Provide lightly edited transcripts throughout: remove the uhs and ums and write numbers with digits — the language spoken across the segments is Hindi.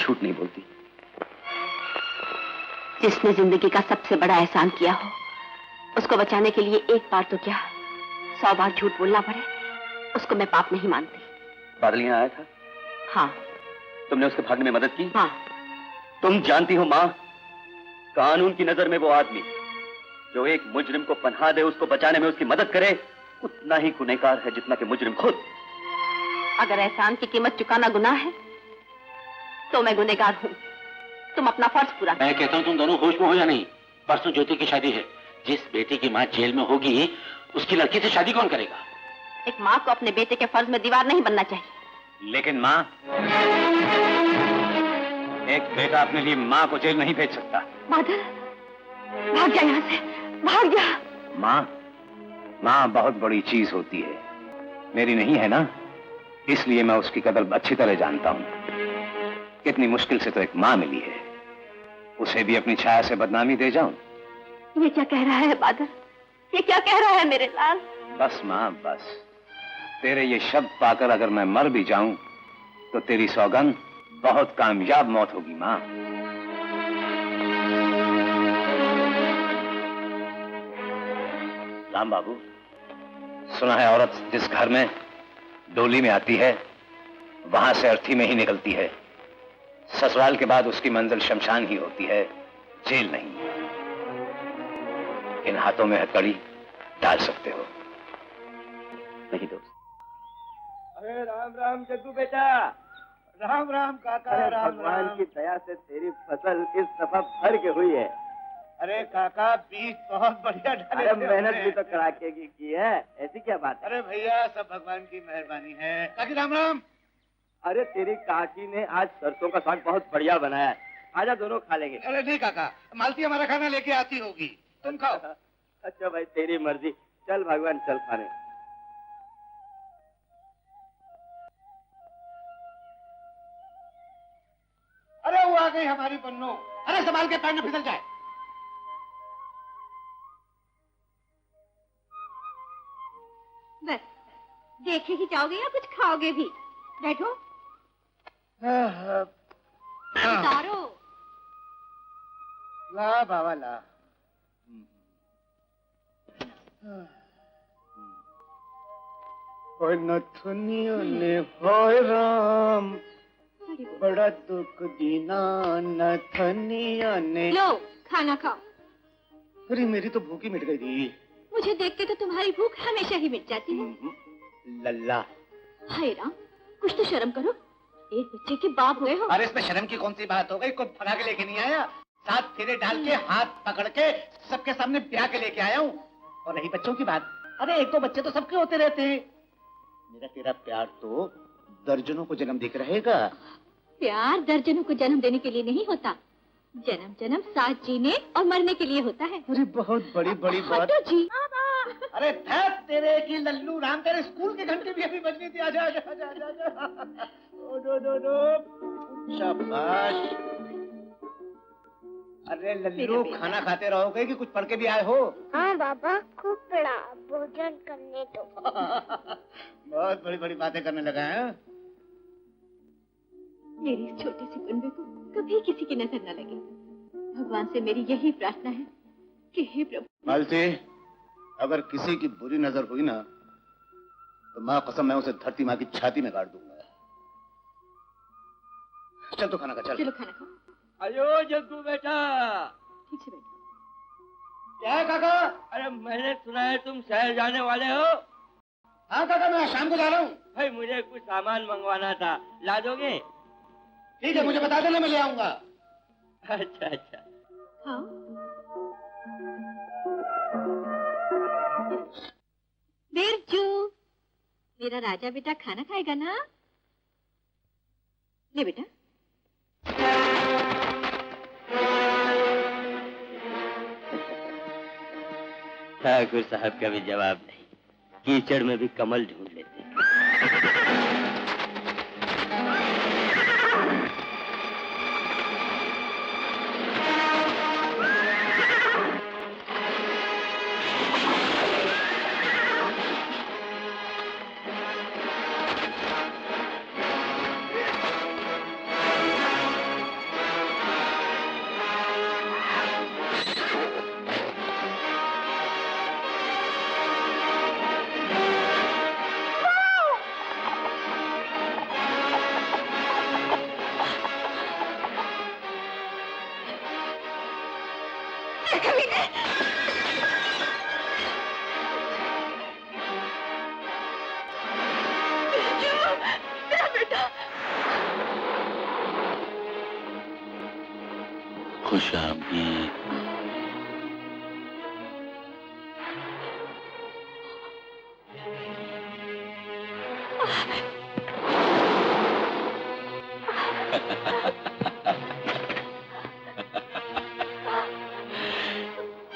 झूठ नहीं बोलती। जिसने जिंदगी का सबसे बड़ा एहसान किया हो, उसको बचाने के लिए एक बार तो क्या 100 बार झूठ बोलना पड़े, उसको मैं पाप नहीं मानती। बादल यहाँ आया था? हाँ। तुमने उसके भागने में मदद की? हाँ। तुम जानती हो माँ, कानून की नजर में वो आदमी जो एक मुजरिम को पनाह दे, उसको बचाने में उसकी मदद करे, उतना ही गुनहगार है जितना कि मुजरिम खुद। अगर एहसान की कीमत चुकाना गुनाह है तो मैं गुनहगार हूँ। तुम अपना फर्ज पूरा करो। मैं कहता हूँ तुम दोनों होश में हो या नहीं? परसों ज्योति की शादी है। जिस बेटी की माँ जेल में होगी उसकी लड़की से शादी कौन करेगा? एक माँ को अपने बेटे के फर्ज में दीवार नहीं बनना चाहिए। लेकिन माँ, एक बेटा अपने लिए माँ को जेल नहीं भेज सकता। बादल, भाग जा यहाँ से, भाग जा। माँ बहुत बड़ी चीज होती है, मेरी नहीं है ना, इसलिए मैं उसकी कदर अच्छी तरह जानता हूँ। कितनी मुश्किल से तो एक माँ मिली है, उसे भी अपनी छाया से बदनामी दे जाऊं? ये क्या कह रहा है बादल? ये क्या कह रहा है मेरे लाल? बस माँ बस, तेरे ये शब्द पाकर अगर मैं मर भी जाऊं तो तेरी सौगंध बहुत कामयाब मौत होगी माँ। राम बाबू, सुना है औरत जिस घर में डोली में आती है वहां से अर्थी में ही निकलती है। ससुराल के बाद उसकी मंजिल शमशान ही होती है, जेल नहीं। इन हाथों में हथकड़ी डाल सकते हो नहीं दोस्त? अरे राम राम जग्गू बेटा, राम राम काका। राम भगवान की दया से तेरी फसल इस दफा भर के हुई है। अरे काका, बीज बहुत बढ़िया डाले। अरे मेहनत भी तो कड़ाके की है, ऐसी क्या बात है? अरे भैया, सब भगवान की मेहरबानी है। काकी राम राम। अरे तेरी काकी ने आज सरसों का साग बहुत बढ़िया बनाया है, आजा दोनों खा लेंगे। अरे नहीं काका, मालती हमारा खाना लेके आती होगी, तुम खाओ। अच्छा भाई, तेरी मर्जी। चल भगवान, चल खाने। अरे वो आ गई हमारी बन्नो। अरे संभाल के, पैर न फिसल जाए। बस देखे ही जाओगे या कुछ खाओगे भी? बैठो। उतारो। ला बाबा ला। ओए नथुनियों ने होए राम, बड़ा दुख दीना नथनिया ने। लो खाना खाओ। अरे मेरी तो भूख ही मिट गई थी। मुझे देख के तो तुम्हारी भूख हमेशा ही मिट जाती है। लल्ला। हाय राम, कुछ तो शर्म करो, एक बच्चे के बाप हुए हो। अरे इसमें शर्म की कौन सी बात हो गई? कोई भगा के लेके नहीं आया, 7 फेरे डाल के हाथ पकड़ के सबके सामने ब्याह के लेके आया हूँ। और रही बच्चों की बात, अरे एक दो बच्चे तो सबके होते रहते हैं। मेरा तेरा प्यार तो दर्जनों को जन्म देकर रहेगा। प्यार दर्जनों को जन्म देने के लिए नहीं होता, जन्म जन्म साथ जीने और मरने के लिए होता है। अरे बहुत बड़ी बड़ी बात जी। अरे धैत तेरे की लल्लू राम, तेरे स्कूल की घंटी भी अभी बजनी थी। आजा आजा आजा आजा आजा। ओ दो दो दो। शाबाश। अरे लल्लू, खाना खाते रहोगे कि कुछ पढ़ के भी आए हो? हाँ बाबा, खूब पढ़ा, भोजन करने दो। बहुत बड़ी बड़ी बातें करने लगा है। मेरी इस छोटी सी कुंडे को कभी किसी की नजर न लगे। भगवान से मेरी यही प्रार्थना है कि हे प्रभु। मालती, अगर किसी की बुरी नजर हुई ना तो माँ कसम मैं उसे धरती माँ की छाती में गाड़ दूंगा। चल तो खाना खा, चल। चलो खाना खाओ। अयो जग्गू बेटा। ठीक से बैठो। क्या है काका? अरे मैंने सुना है तुम शहर जाने वाले हो। हाँ काका, मैं शाम को जा रहा हूँ। भाई मुझे कुछ सामान मंगवाना था, ला दोगे? ठीक है, मुझे बता देना, मैं ले आऊंगा। अच्छा अच्छा। हाँ। बिरजू, मेरा राजा बेटा खाना खाएगा ना? ले बेटा। ठाकुर साहब का भी जवाब नहीं, कीचड़ में भी कमल ढूंढ लेते हैं। कमीने। मेरा बेटा। खुश आमदीद।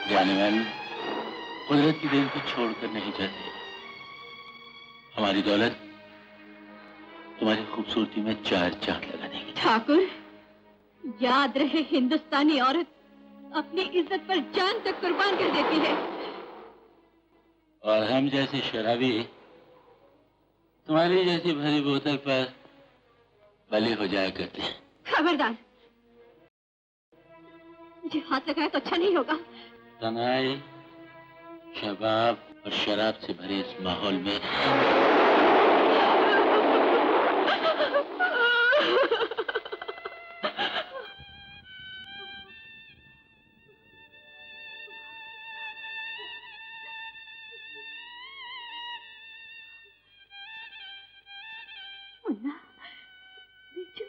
जानवर कुदरत की देन को छोड़कर नहीं जाते। हमारी दौलत तुम्हारी खूबसूरती में 4 चांद लगा देगी। ठाकुर, याद रहे हिंदुस्तानी औरत अपनी इज्जत पर जान तक कुर्बान कर देती है। और हम जैसे शराबी तुम्हारी जैसी भरी बोतल पर बलि हो जाया करते हैं। खबरदार, मुझे हाथ लगाया तो अच्छा नहीं होगा। तनाई, शबाब और शराब से भरे इस माहौल में मुन्ना, बेचू,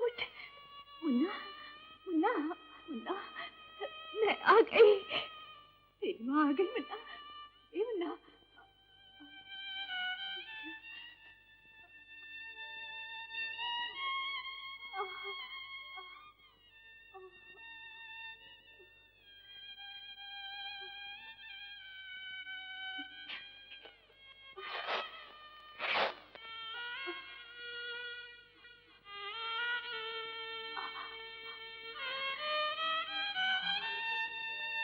उठ। मुन्ना, मुन्ना, मुन्ना, मैं आ गई। तेरी माँ आ गई मुन्ना। ए मुन्ना।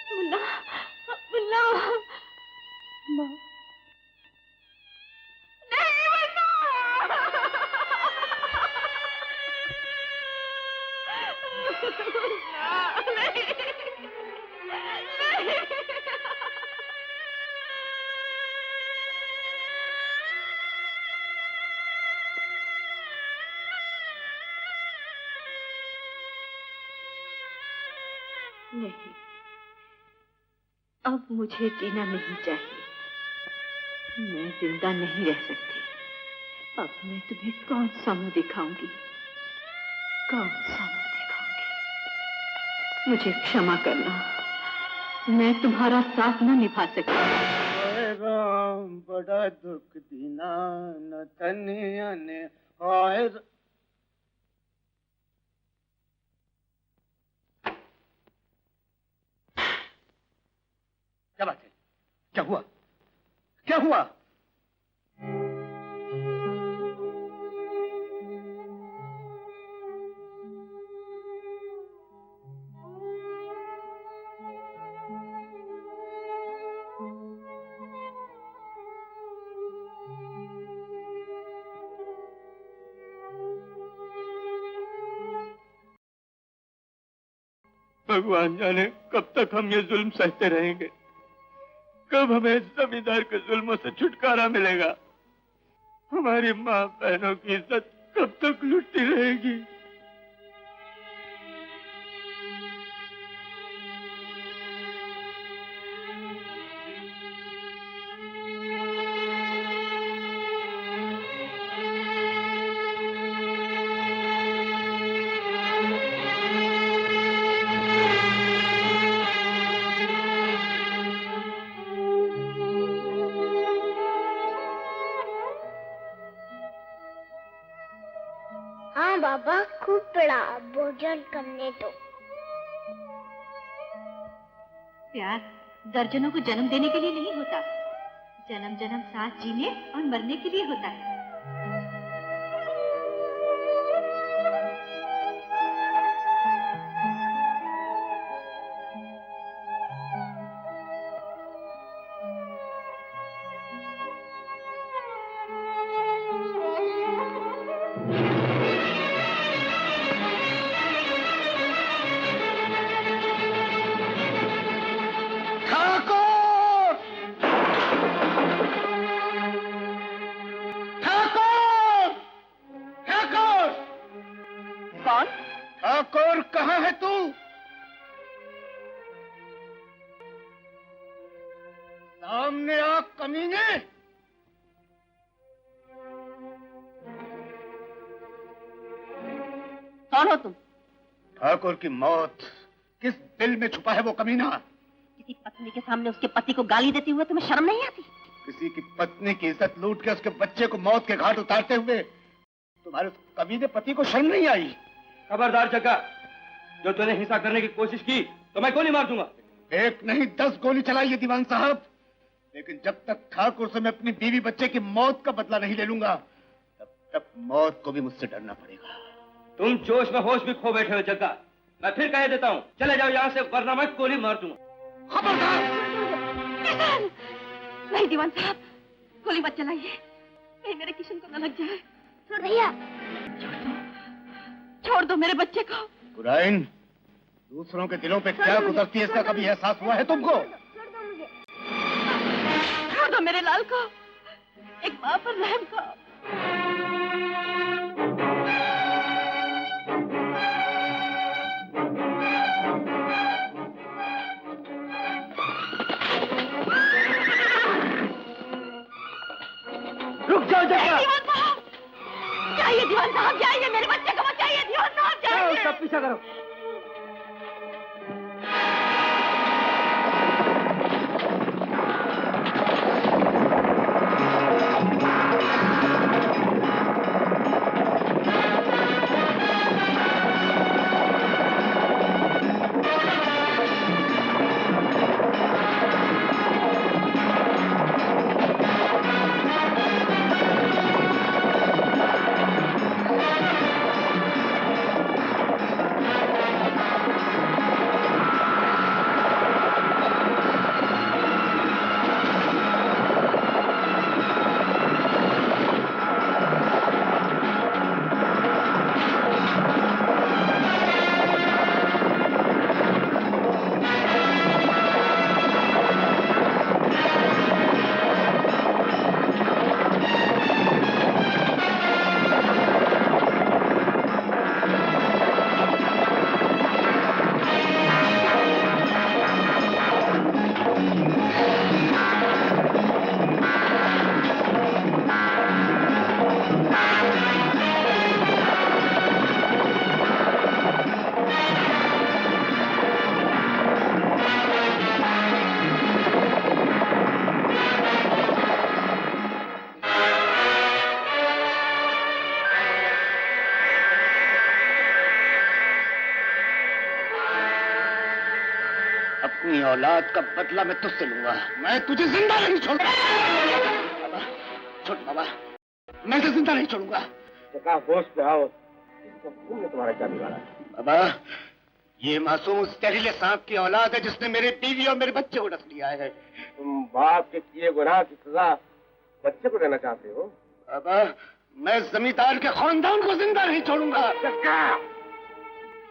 मुन्ना, मुन्ना, माँ, नहीं मुन्ना, नहीं, नहीं। नहीं, अब मुझे जीना नहीं चाहिए। मैं जिंदा नहीं रह सकती। अब मैं तुम्हें कौन सा मुंह दिखाऊंगी, कौन सा मुंह दिखाऊंगी। मुझे क्षमा करना, मैं तुम्हारा साथ न निभा सकी। राम बड़ा दुख दीना न तनिया ने हाय। क्या बात है? क्या हुआ? क्या हुआ? भगवान जाने कब तक हम ये जुल्म सहते रहेंगे। कब हमें इस जमींदार के जुल्मों से छुटकारा मिलेगा। हमारी माँ बहनों की इज्जत कब तक लुटती रहेगी। हाँ बाबा, खूब पड़ा, भोजन करने दो। प्यार दर्जनों को जन्म देने के लिए नहीं होता, जन्म जन्म साथ जीने और मरने के लिए होता है। ठाकुर, कहाँ है तू? सामने आ कमीने। कौन हो तुम? ठाकुर की मौत किस दिल में छुपा है वो कमीना? किसी पत्नी के सामने उसके पति को गाली देते हुए तुम्हें शर्म नहीं आती? किसी की पत्नी की इज्जत लूट के उसके बच्चे को मौत के घाट उतारते हुए तुम्हारे कमीने पति को शर्म नहीं आई? खबरदार जग्गा, जो तूने हिंसा करने की कोशिश की तो मैं गोली मार दूंगा। एक नहीं 10 गोली चलाई है दीवान साहब, लेकिन जब तक ठाकुर से मैं अपनी बीवी बच्चे की मौत का बदला नहीं ले लूंगा तब तक मौत को भी मुझसे डरना पड़ेगा। तुम जोश में होश भी खो बैठे हो जग्गा। मैं फिर कह देता हूँ, चले जाओ यहाँ से, वरना मैं गोली मार दूंगा। खबरदार! नहीं दीवान साहब, गोली मत चलाइए, कहीं मेरे किशन को न लग जाए। भैया छोड़ दो मेरे बच्चे को। बुराइन, दूसरों के दिलों पे क्या गुजरती है इसका कभी एहसास हुआ है तुमको? छोड़ दो मेरे लाल को, एक माँ पर रहम करो। रुक जाओ जग्गा। दीवान साहब जाइए, मेरे बच्चे को बचाइए। दीवान साहब जाइए। उसका पीछा करो। अपनी औलाद का बदला मैं तुझसे लूंगा, मैं तुझे जिंदा नहीं छोड़ूंगा। बाबा, छोड़ बाबा, मैं तुझे जिंदा नहीं छोड़ूंगा। होश पे आओ, तुमने तुम्हारा क्या बिगाड़ा? बाबा, ये मासूम उस जहरीले सांप की औलाद है जिसने मेरे बीवी और मेरे बच्चे को डस लिया है। तुम बाप के किए गुनाह की सजा बच्चे को देना चाहते हो? बाबा, मैं जमींदार के खानदान को जिंदा नहीं छोड़ूंगा।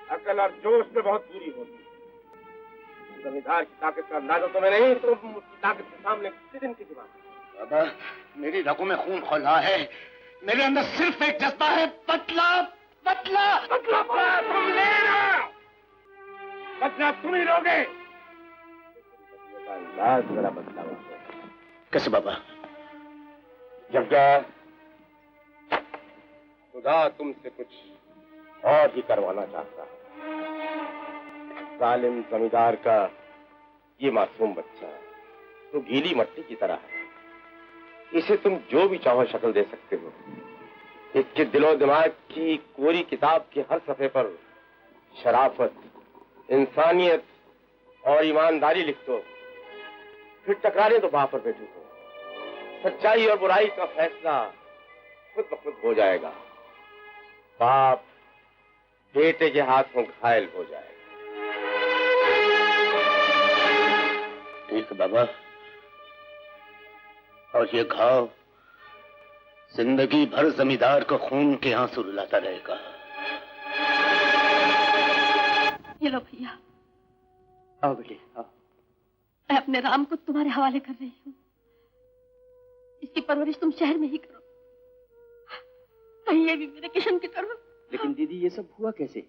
अकल और जोश में बहुत दूरी होती है। जमींदार की ताकत का अंदाजा तुम्हें नहीं, तुम उसकी ताकत के सामने किसी दिन की बात। बाबा, मेरी रगों में खून खौला है, मेरे अंदर सिर्फ एक जज्बा है, बदला बदला बदला। तुम लेना, बदला तुम ही लोगे। अंदाज मेरा बदला हुआ। कैसे बाबा? जग्गा, खुदा तुमसे कुछ और ही करवाना चाहता है। जालिम जमींदार का ये मासूम बच्चा तो गीली मट्टी की तरह है, इसे तुम जो भी चाहो शक्ल दे सकते हो। इसके दिलो दिमाग की कोरी किताब के हर सफे पर शराफत, इंसानियत और ईमानदारी लिख दो, फिर टकराने दो बाप और बेटी को। सच्चाई और बुराई का फैसला खुद ब खुद हो जाएगा। बाप बेटे के हाथों घायल हो जाएगा। ठीक बाबा, और ये घाव जिंदगी भर जमींदार को खून के आंसू रुलाता रहेगा। ये लो भैया, आओ बेटे आओ। मैं अपने राम को तुम्हारे हवाले कर रही हूँ। इसकी परवरिश तुम शहर में ही करो, कहीं ये भी मेरे किशन की करो। लेकिन दीदी ये सब हुआ कैसे?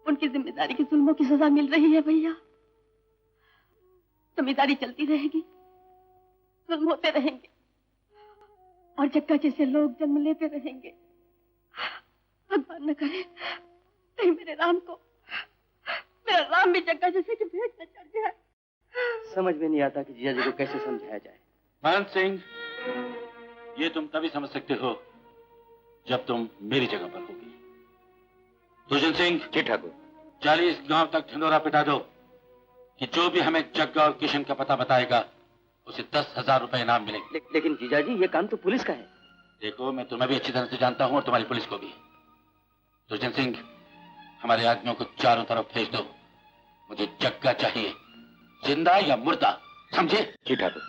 उनकी जिम्मेदारी की जुल्मों की सजा मिल रही है भैया। जमींदारी चलती रहेगी, जुल्म होते रहेंगे और जग्गा जैसे लोग जन्म लेते रहेंगे। भगवान न करे कहीं मेरे राम को, मेरा राम भी जग्गा जैसे कि भेंट न चढ़ जाए। समझ में नहीं आता कि जीजा जी को कैसे समझाया जाए। मान सिंह, ये तुम तभी समझ सकते हो जब तुम मेरी जगह पर होगी। दुर्जन सिंह। जी ठाकुर। 40 गांव तक ढिंडोरा पिटा दो कि जो भी हमें जग्गा और किशन का पता बताएगा उसे 10,000 रुपए इनाम मिलेंगे। लेकिन जीजा जी, ये काम तो पुलिस का है। देखो, मैं तुम्हें भी अच्छी तरह से जानता हूं और तुम्हारी पुलिस को भी। दुर्जन सिंह, हमारे आदमियों को चारों तरफ भेज दो। मुझे जग्गा चाहिए, जिंदा या मुर्दा, समझे? जी ठाकुर।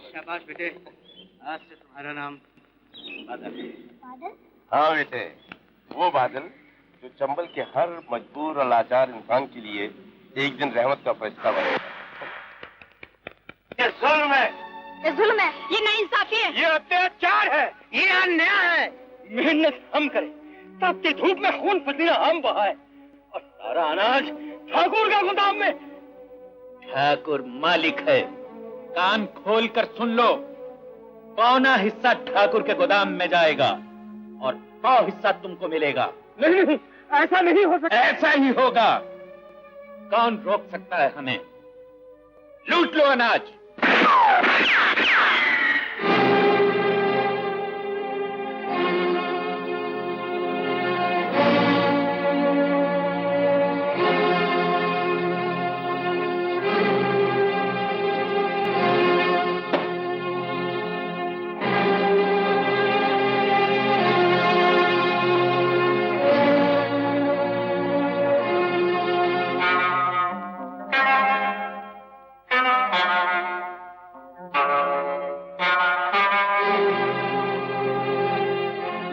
शाबाश बेटे, आज से तुम्हारा नाम बादल है। बादल? हाँ बेटे, वो बादल जो चंबल के हर मजबूर और लाचार इंसान के लिए एक दिन रहमत का फरिश्ता बनेगा। ये जुल्म है, ये जुल्म है, ये नाइंसाफी है, ये अत्याचार है, ये अन्याय है। मेहनत हम करें, तापती धूप में खून पसीना हम बहाए और सारा अनाज ठाकुर का गोदाम में। ठाकुर मालिक है, कान खोल कर सुन लो। पौना हिस्सा ठाकुर के गोदाम में जाएगा और 100 हिस्सा तुमको मिलेगा। नहीं नहीं, ऐसा नहीं हो सकता। ऐसा ही होगा। कौन रोक सकता है हमें? लूट लो अनाज।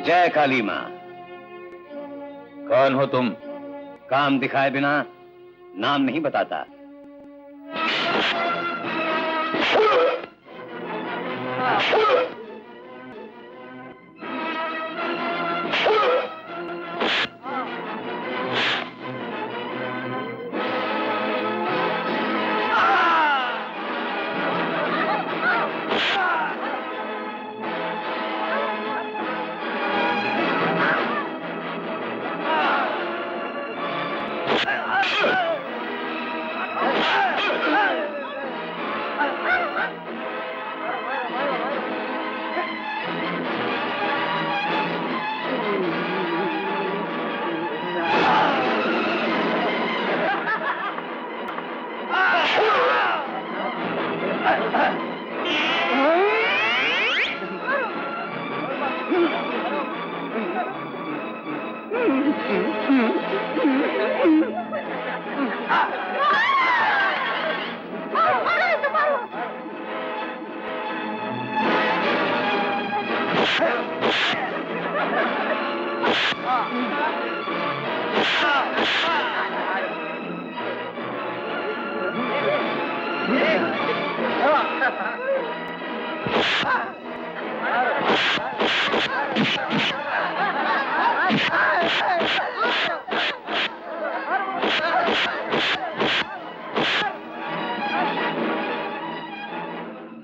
जय काली मां। कौन हो तुम? काम दिखाए बिना नाम नहीं बताता।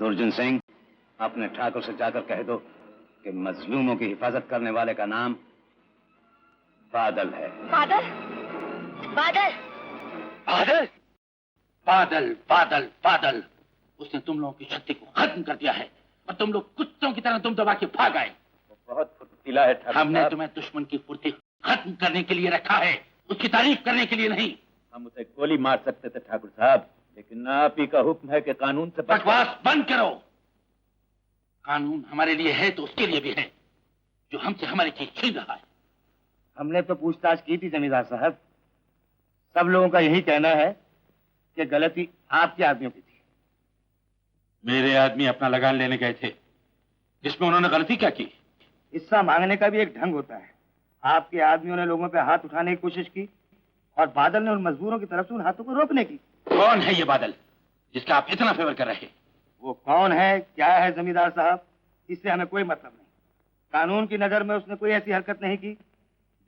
दुर्जन सिंह, अपने ठाकुर से जाकर कह दो कि मजलूमों की हिफाजत करने वाले का नाम बादल है। बादल, बादल, बादल, बादल, बादल, बादल। उसने तुम लोगों की शक्ति को खत्म कर दिया है और तुम लोग कुत्तों की तरह तुम दबा के भाग आए। बहुत फुर्तीला है ठाकुर। हमने तुम्हें दुश्मन की फुर्ती खत्म करने के लिए रखा है, उसकी तारीफ करने के लिए नहीं। हम उसे गोली मार सकते थे ठाकुर साहब, लेकिन आप ही का हुक्म है कि कानून से बकवास बंद करो। कानून हमारे लिए है तो उसके लिए भी है जो हमसे हमारी चीज छीन रहा है। हमने तो पूछताछ की थी जमींदार साहब, सब लोगों का यही कहना है कि गलती आपके आदमियों की थी। मेरे आदमी अपना लगान लेने गए थे, जिसमें उन्होंने गलती क्या की? हिस्सा मांगने का भी एक ढंग होता है। आपके आदमियों ने लोगों पे हाथ उठाने की कोशिश की और बादल ने उन मजदूरों की तरफ से उन हाथों को रोकने की। कौन है ये बादल जिसका आप इतना फेवर कर रहे हैं? वो कौन है, क्या है जमींदार साहब, इससे हमें कोई मतलब नहीं। कानून की नजर में उसने कोई ऐसी हरकत नहीं की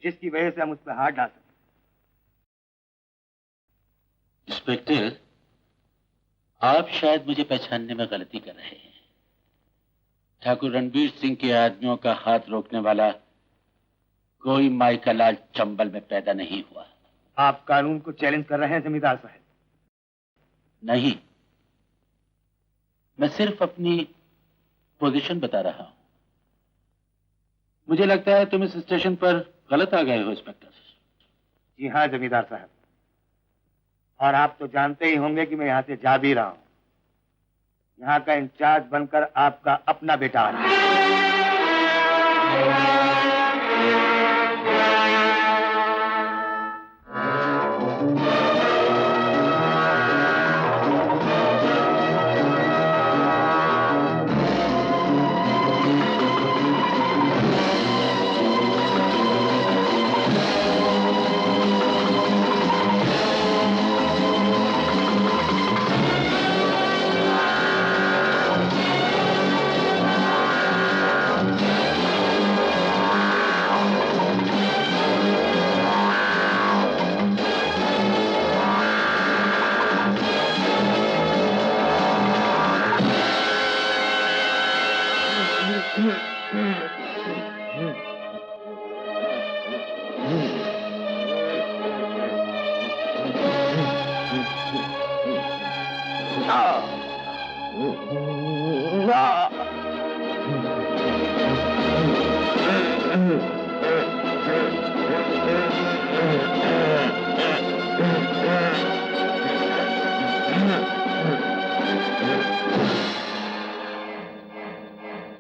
जिसकी वजह से हम उस पर हाथ डाल सकें। इंस्पेक्टर, आप शायद मुझे पहचानने में गलती कर रहे हैं। ठाकुर रणबीर सिंह के आदमियों का हाथ रोकने वाला कोई माइका लाल चंबल में पैदा नहीं हुआ। आप कानून को चैलेंज कर रहे हैं जमींदार साहब? नहीं, मैं सिर्फ अपनी पोजीशन बता रहा हूं। मुझे लगता है तुम इस स्टेशन पर गलत आ गए हो इंस्पेक्टर। जी हाँ जमींदार साहब, और आप तो जानते ही होंगे कि मैं यहाँ से जा भी रहा हूँ। यहाँ का इंचार्ज बनकर आपका अपना बेटा आ रहा है।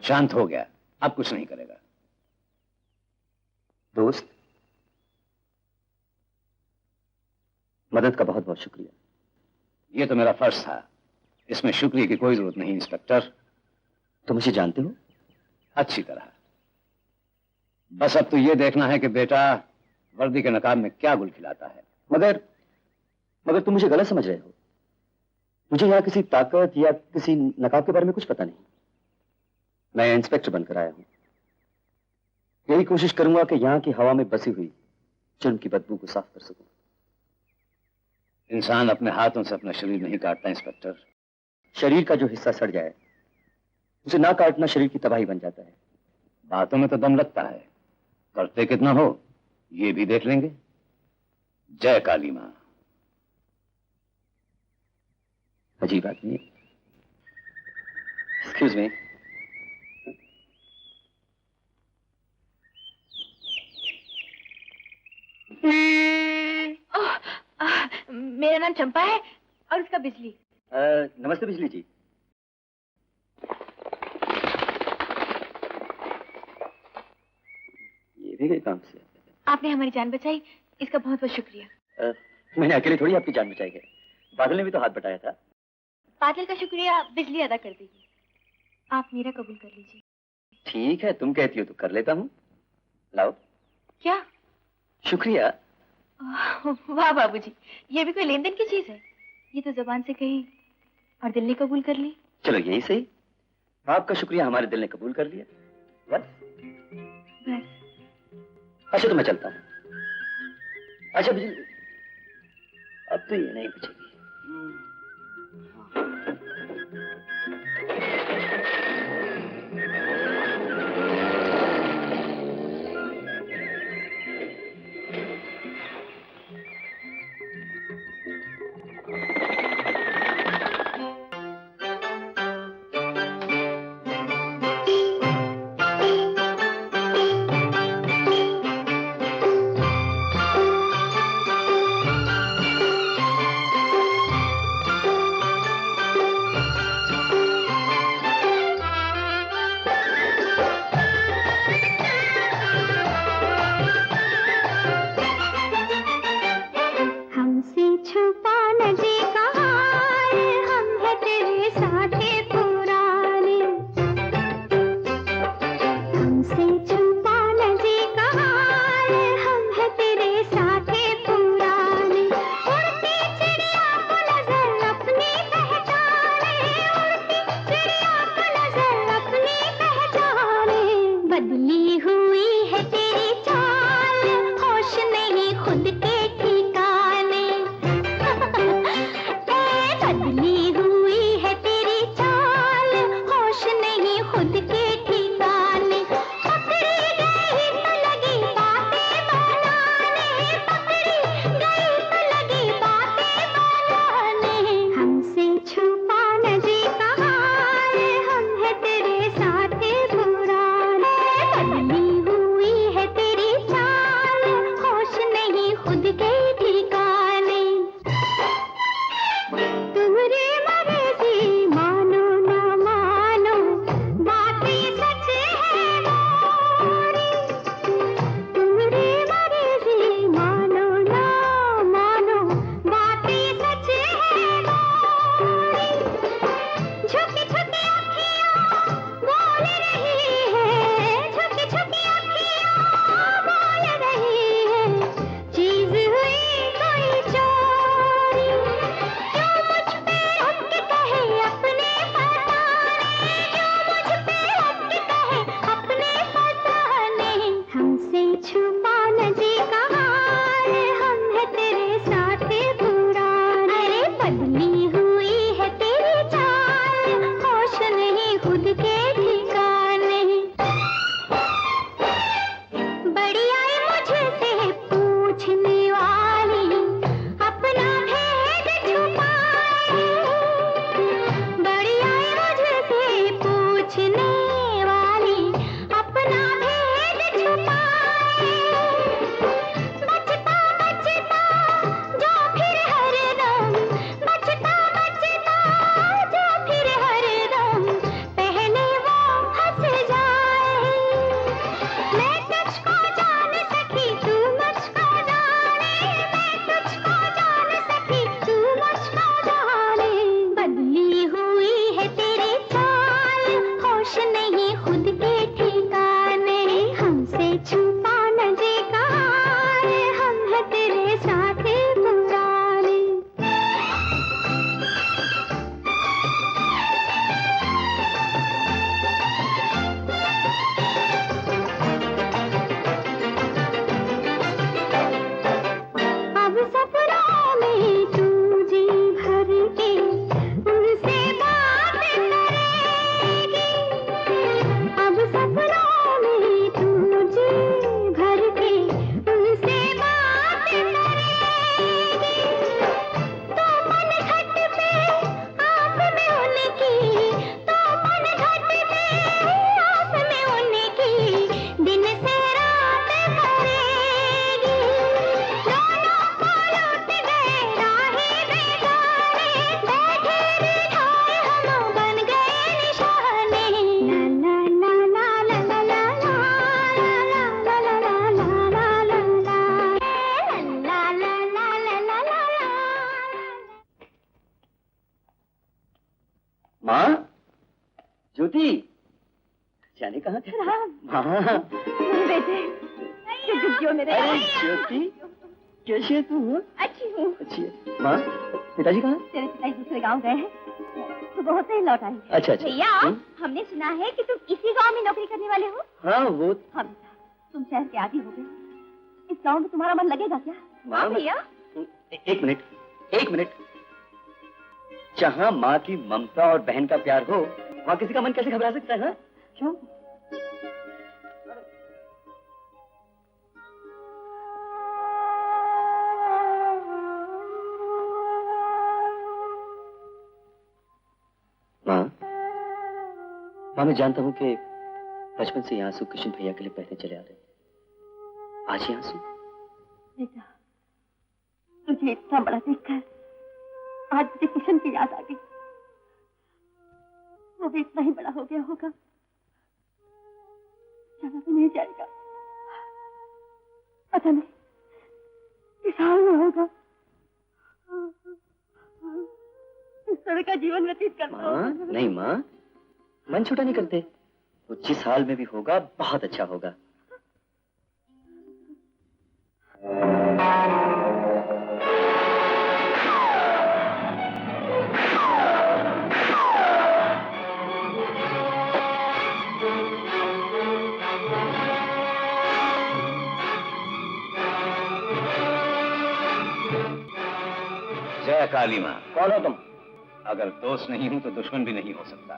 शांत हो गया, अब कुछ नहीं करेगा। दोस्त, मदद का बहुत बहुत शुक्रिया। ये तो मेरा फर्ज था, इसमें शुक्रिया की कोई जरूरत नहीं इंस्पेक्टर। तुम मुझे जानते हो? अच्छी तरह। बस अब तो ये देखना है कि बेटा वर्दी के नकाब में क्या गुल खिलाता है। मगर तुम मुझे गलत समझ रहे हो। मुझे यहाँ किसी ताकत या किसी नकाब के बारे में कुछ पता नहीं। मैं इंस्पेक्टर बनकर आया हूं। यही कोशिश करूंगा कि यहाँ की हवा में बसी हुई जुर्म की बदबू को साफ कर सकूं। इंसान अपने हाथों से अपना शरीर नहीं काटता इंस्पेक्टर। शरीर का जो हिस्सा सड़ जाए उसे ना काटना शरीर की तबाही बन जाता है। बातों में तो दम लगता है, करते कितना हो ये भी देख लेंगे। जय काली मां। अजीब आदमी। Excuse me. मेरा नाम चंपा है और उसका बिजली। नमस्ते बिजली जी। ये भी गए काम से। आपने हमारी जान बचाई, इसका बहुत बहुत शुक्रिया। मैंने अकेले थोड़ी आपकी जान बचाई है, बादल ने भी तो हाथ बटाया था। बादल का शुक्रिया बिजली अदा कर देगी। आप मेरा कबूल कर लीजिए। ठीक है, तुम कहती हो तो कर लेता हूँ। लाओ। क्या? शुक्रिया। वाह बाबूजी, ये भी कोई लेन देन की चीज है? ये तो जुबान से कही और दिल ने कबूल कर ली। चलो यही सही, आपका शुक्रिया हमारे दिल ने कबूल कर लिया। बस अच्छा तो मैं चलता हूँ। अच्छा बिजली, अब तो ये नहीं बचेगी। झुकी झुकी अखियां बोल रही है, झुकी झुकी अखियां बोल रही है, चीज हुई कोई चोरी, क्यों मुझ पे रुक के कहे अपने फसाने, क्यों मुझ पे रुक के कहे अपने फसाने, हमसे छुपा न जी का हाल, हम है तेरे साथ पुराने, अरे बदली हुई है तेरी चाल, होश नहीं खुद के ठिकाने, बड़ी आई मुझसे पूछने वाली, अपना भेद छुपाए, बड़ी आई मुझसे पूछने वाली, अपना भेद छुपाए, बचता बचता जो फिर हरदम, बचता बचता जो फिर हरदम, पहले वो हंस जाए, मैं तुझको जान सकी तू मुझको जाने, मैं तुझको जान सकी तू मुझको जाने, बदली हुई है तेरी चाल, होश नहीं खुद के ठिकाने, हमसे छुपा न जी का हाल, हम है तेरे साथ पुराने। अब सपनों में तू जी भर के उनसे बात करेगी, अब सपनों में तू जी भर के उनसे बात करेगी, तो मन घट पे आस में उनकी, तो मन घट पे आस में उनकी, दिन से रात करेगी, दोनों को लौट गए राही बेगाने, बैठे बिठाए हम बन गए निशाने, ला ला ला ला ला ला ला ला ला ला ला ला ला ला ला ला ला। माँ, ज्योति, जाने कहाँ थे? हाँ, बेटे जो मेरे अरे ज्योति, कैसी है तू? अच्छी हूँ। अच्छी है। माँ, पिताजी कहाँ? तेरे पिताजी दूसरे गांव गए हैं, सुबह होते ही लौट आए। अच्छा अच्छा। भैया, हमने सुना है कि तुम इसी गांव में नौकरी करने वाले हो। हाँ वो हाँ बेटा, तुम शहर के आदी हो गए, इस गांव में तुम्हारा मन लगेगा क्या? माँ, हाँ भैया। एक मिनट, एक मिनट। जहाँ माँ की ममता और बहन का प्यार हो, वहाँ किसी का मन कैसे घबरा सकता है? हाँ? क्यों? माँ, मैं जानता हूँ कि बचपन से ये आंसू किशन भैया के लिए बहते चले आ रहे हैं। आज ये आंसू? बेटा, तुझे इतना बड़ा देखकर आज मुझे किशन की याद आ गई। वो भी इतना ही बड़ा हो गया होगा, जाना तो नहीं जाएगा, पता नहीं किस हाल में होगा, इस तरह का जीवन व्यतीत करता होगा। नहीं माँ, मन छोटा नहीं करते, वो जिस हाल में भी होगा बहुत अच्छा होगा। जय काली माँ। कौन हो तुम? अगर दोस्त नहीं हूं तो दुश्मन भी नहीं हो सकता।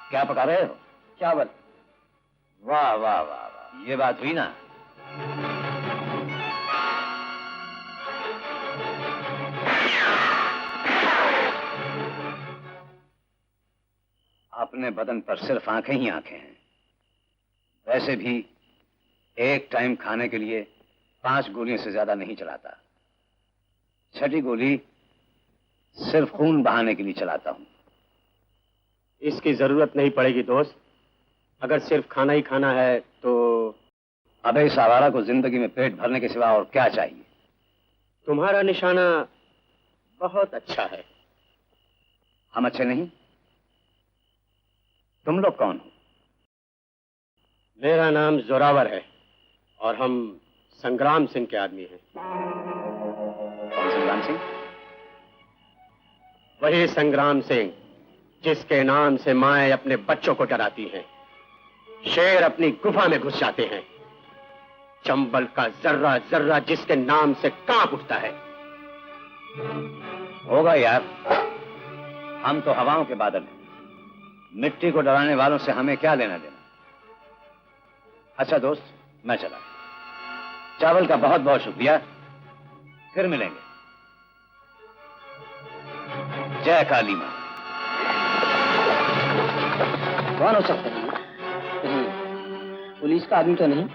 क्या पका रहे हो? चावल। वाह वाह वाह वाह, ये बात हुई ना। अपने बदन पर सिर्फ आंखें ही आंखें हैं। वैसे भी एक टाइम खाने के लिए 5 गोलियों से ज्यादा नहीं चलाता। छठी गोली सिर्फ खून बहाने के लिए चलाता हूं। इसकी जरूरत नहीं पड़ेगी दोस्त। अगर सिर्फ खाना ही खाना है तो। अबे इस आवारा को जिंदगी में पेट भरने के सिवा और क्या चाहिए? तुम्हारा निशाना बहुत अच्छा है। हम अच्छे नहीं? तुम लोग कौन हो? मेरा नाम जोरावर है और हम संग्राम सिंह के आदमी हैं। कौन संग्राम सिंह? वही संग्राम सिंह जिसके नाम से माएं अपने बच्चों को डराती हैं। शेर अपनी गुफा में घुस जाते हैं। चंबल का जर्रा जर्रा जिसके नाम से कांप उठता है। होगा यार, हम तो हवाओं के बादल हैं। मिट्टी को डराने वालों से हमें क्या लेना देना। अच्छा दोस्त, मैं चला। चावल का बहुत बहुत शुक्रिया, फिर मिलेंगे। जय काली मां। कौन हो सकता है? पुलिस का आदमी तो नहीं?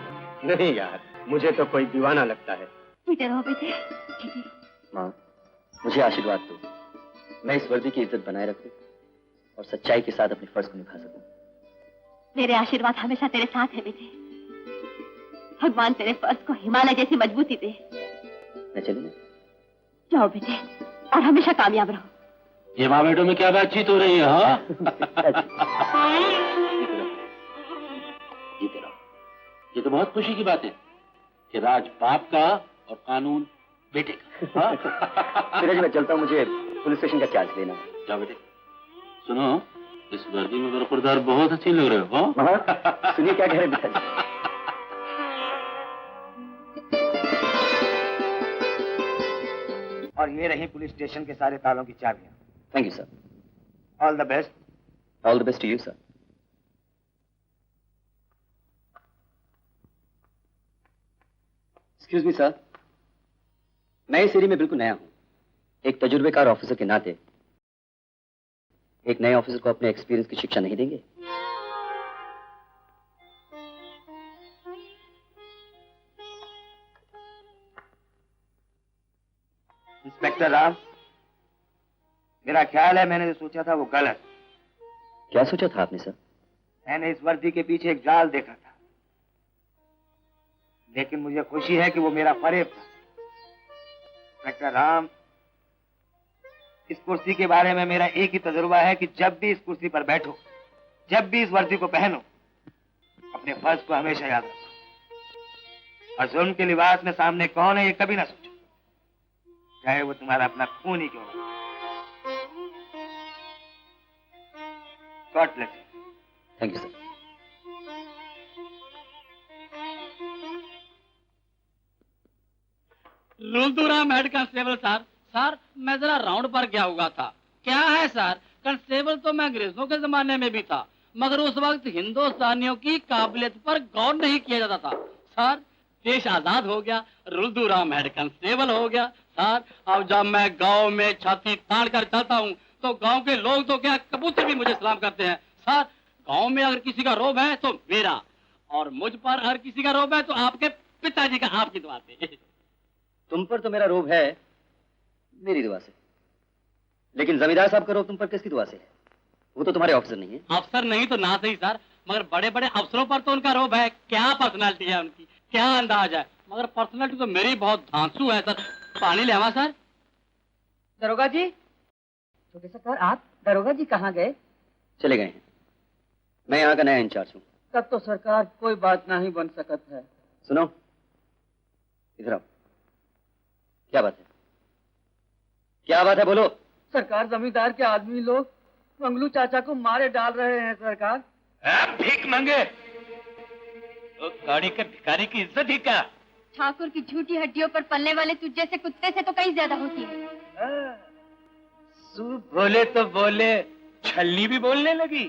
नहीं यार, मुझे तो कोई दीवाना लगता है। इधर हो बेटे। माँ, मुझे आशीर्वाद दो। मैं इस वर्दी की इज्जत बनाए रखूं और सच्चाई के साथ अपने फर्ज को निभा सकूं। मेरे आशीर्वाद हमेशा तेरे साथ है बेटे। भगवान तेरे फर्ज को हिमालय जैसी मजबूती दे। मैं चलूं? जाओ बेटे और हमेशा कामयाब रहो। ये माँ बेटों में क्या बातचीत हो रही है? हाँ? जीते रहो। ये तो बहुत खुशी की बात है कि राज बाप का और कानून बेटे का। हाँ? सूरज, मैं चलता हूँ, मुझे पुलिस स्टेशन का चार्ज लेना है। जाओ बेटे। सुनो, इस वर्दी में मेरा किरदार बहुत अच्छी लग रहे हो। हाँ? सुनिए क्या कह रहे पिताजी। और ये रही पुलिस स्टेशन के सारे तालों की चाबियां। Thank you sir. All the best. All the best to you sir. Excuse me sir, मैं इस एरिया में बिल्कुल नया हूं। एक तजुर्बेकार ऑफिसर के नाते एक नए ऑफिसर को अपने एक्सपीरियंस की शिक्षा नहीं देंगे? इंस्पेक्टर राव, मेरा ख्याल है मैंने जो सोचा था वो गलत। क्या सोचा था आपने सर? मैंने इस वर्दी के पीछे एक जाल देखा था, लेकिन मुझे खुशी है कि वो मेरा फरेब था। इंस्पेक्टर राम, इस कुर्सी के बारे में मेरा एक ही तजुर्बा है कि जब भी इस कुर्सी पर बैठो, जब भी इस वर्दी को पहनो, अपने फर्ज को हमेशा याद रखो और जुल्म के लिबास में सामने कौन है ये कभी ना सोचो, चाहे वो तुम्हारा अपना खून ही क्यों हो। God bless you. Thank you sir. Rulduram head constable sir. Sir, मैं जरा राउंड पर गया हुआ था। क्या है सर, कांस्टेबल तो मैं अंग्रेजों के जमाने में भी था, मगर उस वक्त हिंदुस्तानियों की काबिलियत पर गौर नहीं किया जाता था। सर, देश आजाद हो गया, रुलदुराम हेड कांस्टेबल हो गया। सर, अब जब मैं गांव में छाती तान कर चलता हूँ तो गांव के लोग तो क्या कबूतर भी मुझे सलाम करते हैं। सर, गांव में अगर किसी का रोब है तो मेरा, और मुझ पर अगर किसी का रोब है तो आपके पिताजी का, आपकी दुआ से। तुम पर तो मेरा रोब है, मेरी दुआ से। लेकिन जमींदार साहब का रोब तुम पर किसकी दुआ से है? वो तो तुम्हारे ऑफिसर नहीं है। अफसर नहीं तो ना सही सर, मगर बड़े बड़े अफसरों पर तो उनका रोब है। क्या पर्सनालिटी है उनकी, क्या अंदाज है। मगर पर्सनालिटी तो मेरी बहुत धांसू है सर। पानी ले आवा सर। दरोगा जी। छोटे सरकार, आप दरोगा जी कहाँ गए? चले गए हैं। मैं यहाँ का नया इंचार्ज हूँ। तब तो सरकार कोई बात नहीं बन सकत है। सुनो, इधर आओ। क्या बात है? क्या बात है, बोलो। सरकार, जमींदार के आदमी लोग मंगलू चाचा को मारे डाल रहे हैं सरकार। भीख मांगे तो गाड़ी के भिखारी की इज्जत ही क्या? ठाकुर की झूठी हड्डियों पर पलने वाले तुझ जैसे कुत्ते से तो कहीं ज्यादा होती है। सूप बोले तो बोले, छलनी भी बोलने लगी।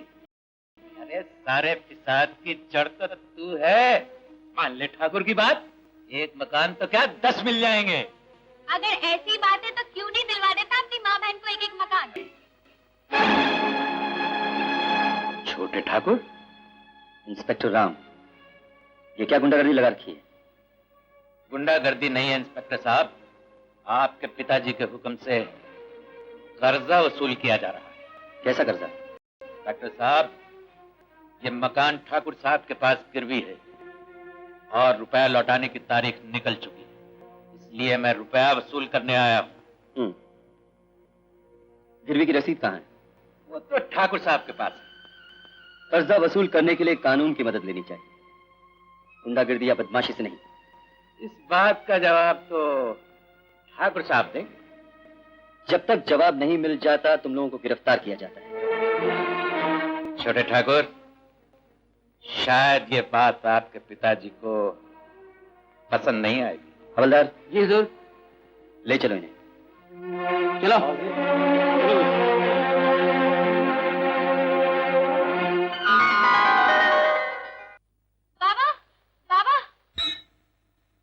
अरे सारे फिसाद की जड़ तो तू है। मान ले ठाकुर की बात, एक मकान तो क्या 10 मिल जाएंगे। अगर ऐसी बात है तो क्यों नहीं दिलवा देता अपनी माँ बहन को एक एक मकान? छोटे ठाकुर, इंस्पेक्टर राम, ये क्या गुंडागर्दी लगा रखी है? गुंडागर्दी नहीं है इंस्पेक्टर साहब, आपके पिताजी के हुक्म से कर्जा वसूल किया जा रहा है। कैसा कर्जा? डॉक्टर साहब, ये मकान ठाकुर साहब के पास गिरवी है और रुपया लौटाने की तारीख निकल चुकी है, इसलिए मैं रुपया वसूल करने आया हूँ। गिरवी की रसीद कहाँ है? वो तो ठाकुर साहब के पास है। कर्जा वसूल करने के लिए कानून की मदद लेनी चाहिए, गुंडागिर्दी या बदमाशी से नहीं। इस बात का जवाब तो ठाकुर साहब देंगे। जब तक जवाब नहीं मिल जाता तुम लोगों को गिरफ्तार किया जाता है। छोटे ठाकुर, शायद ये बात आपके पिताजी को पसंद नहीं आएगी। हवलदार जी हुजूर। ले चलो इन्हें। चलो। बाबा, बाबा।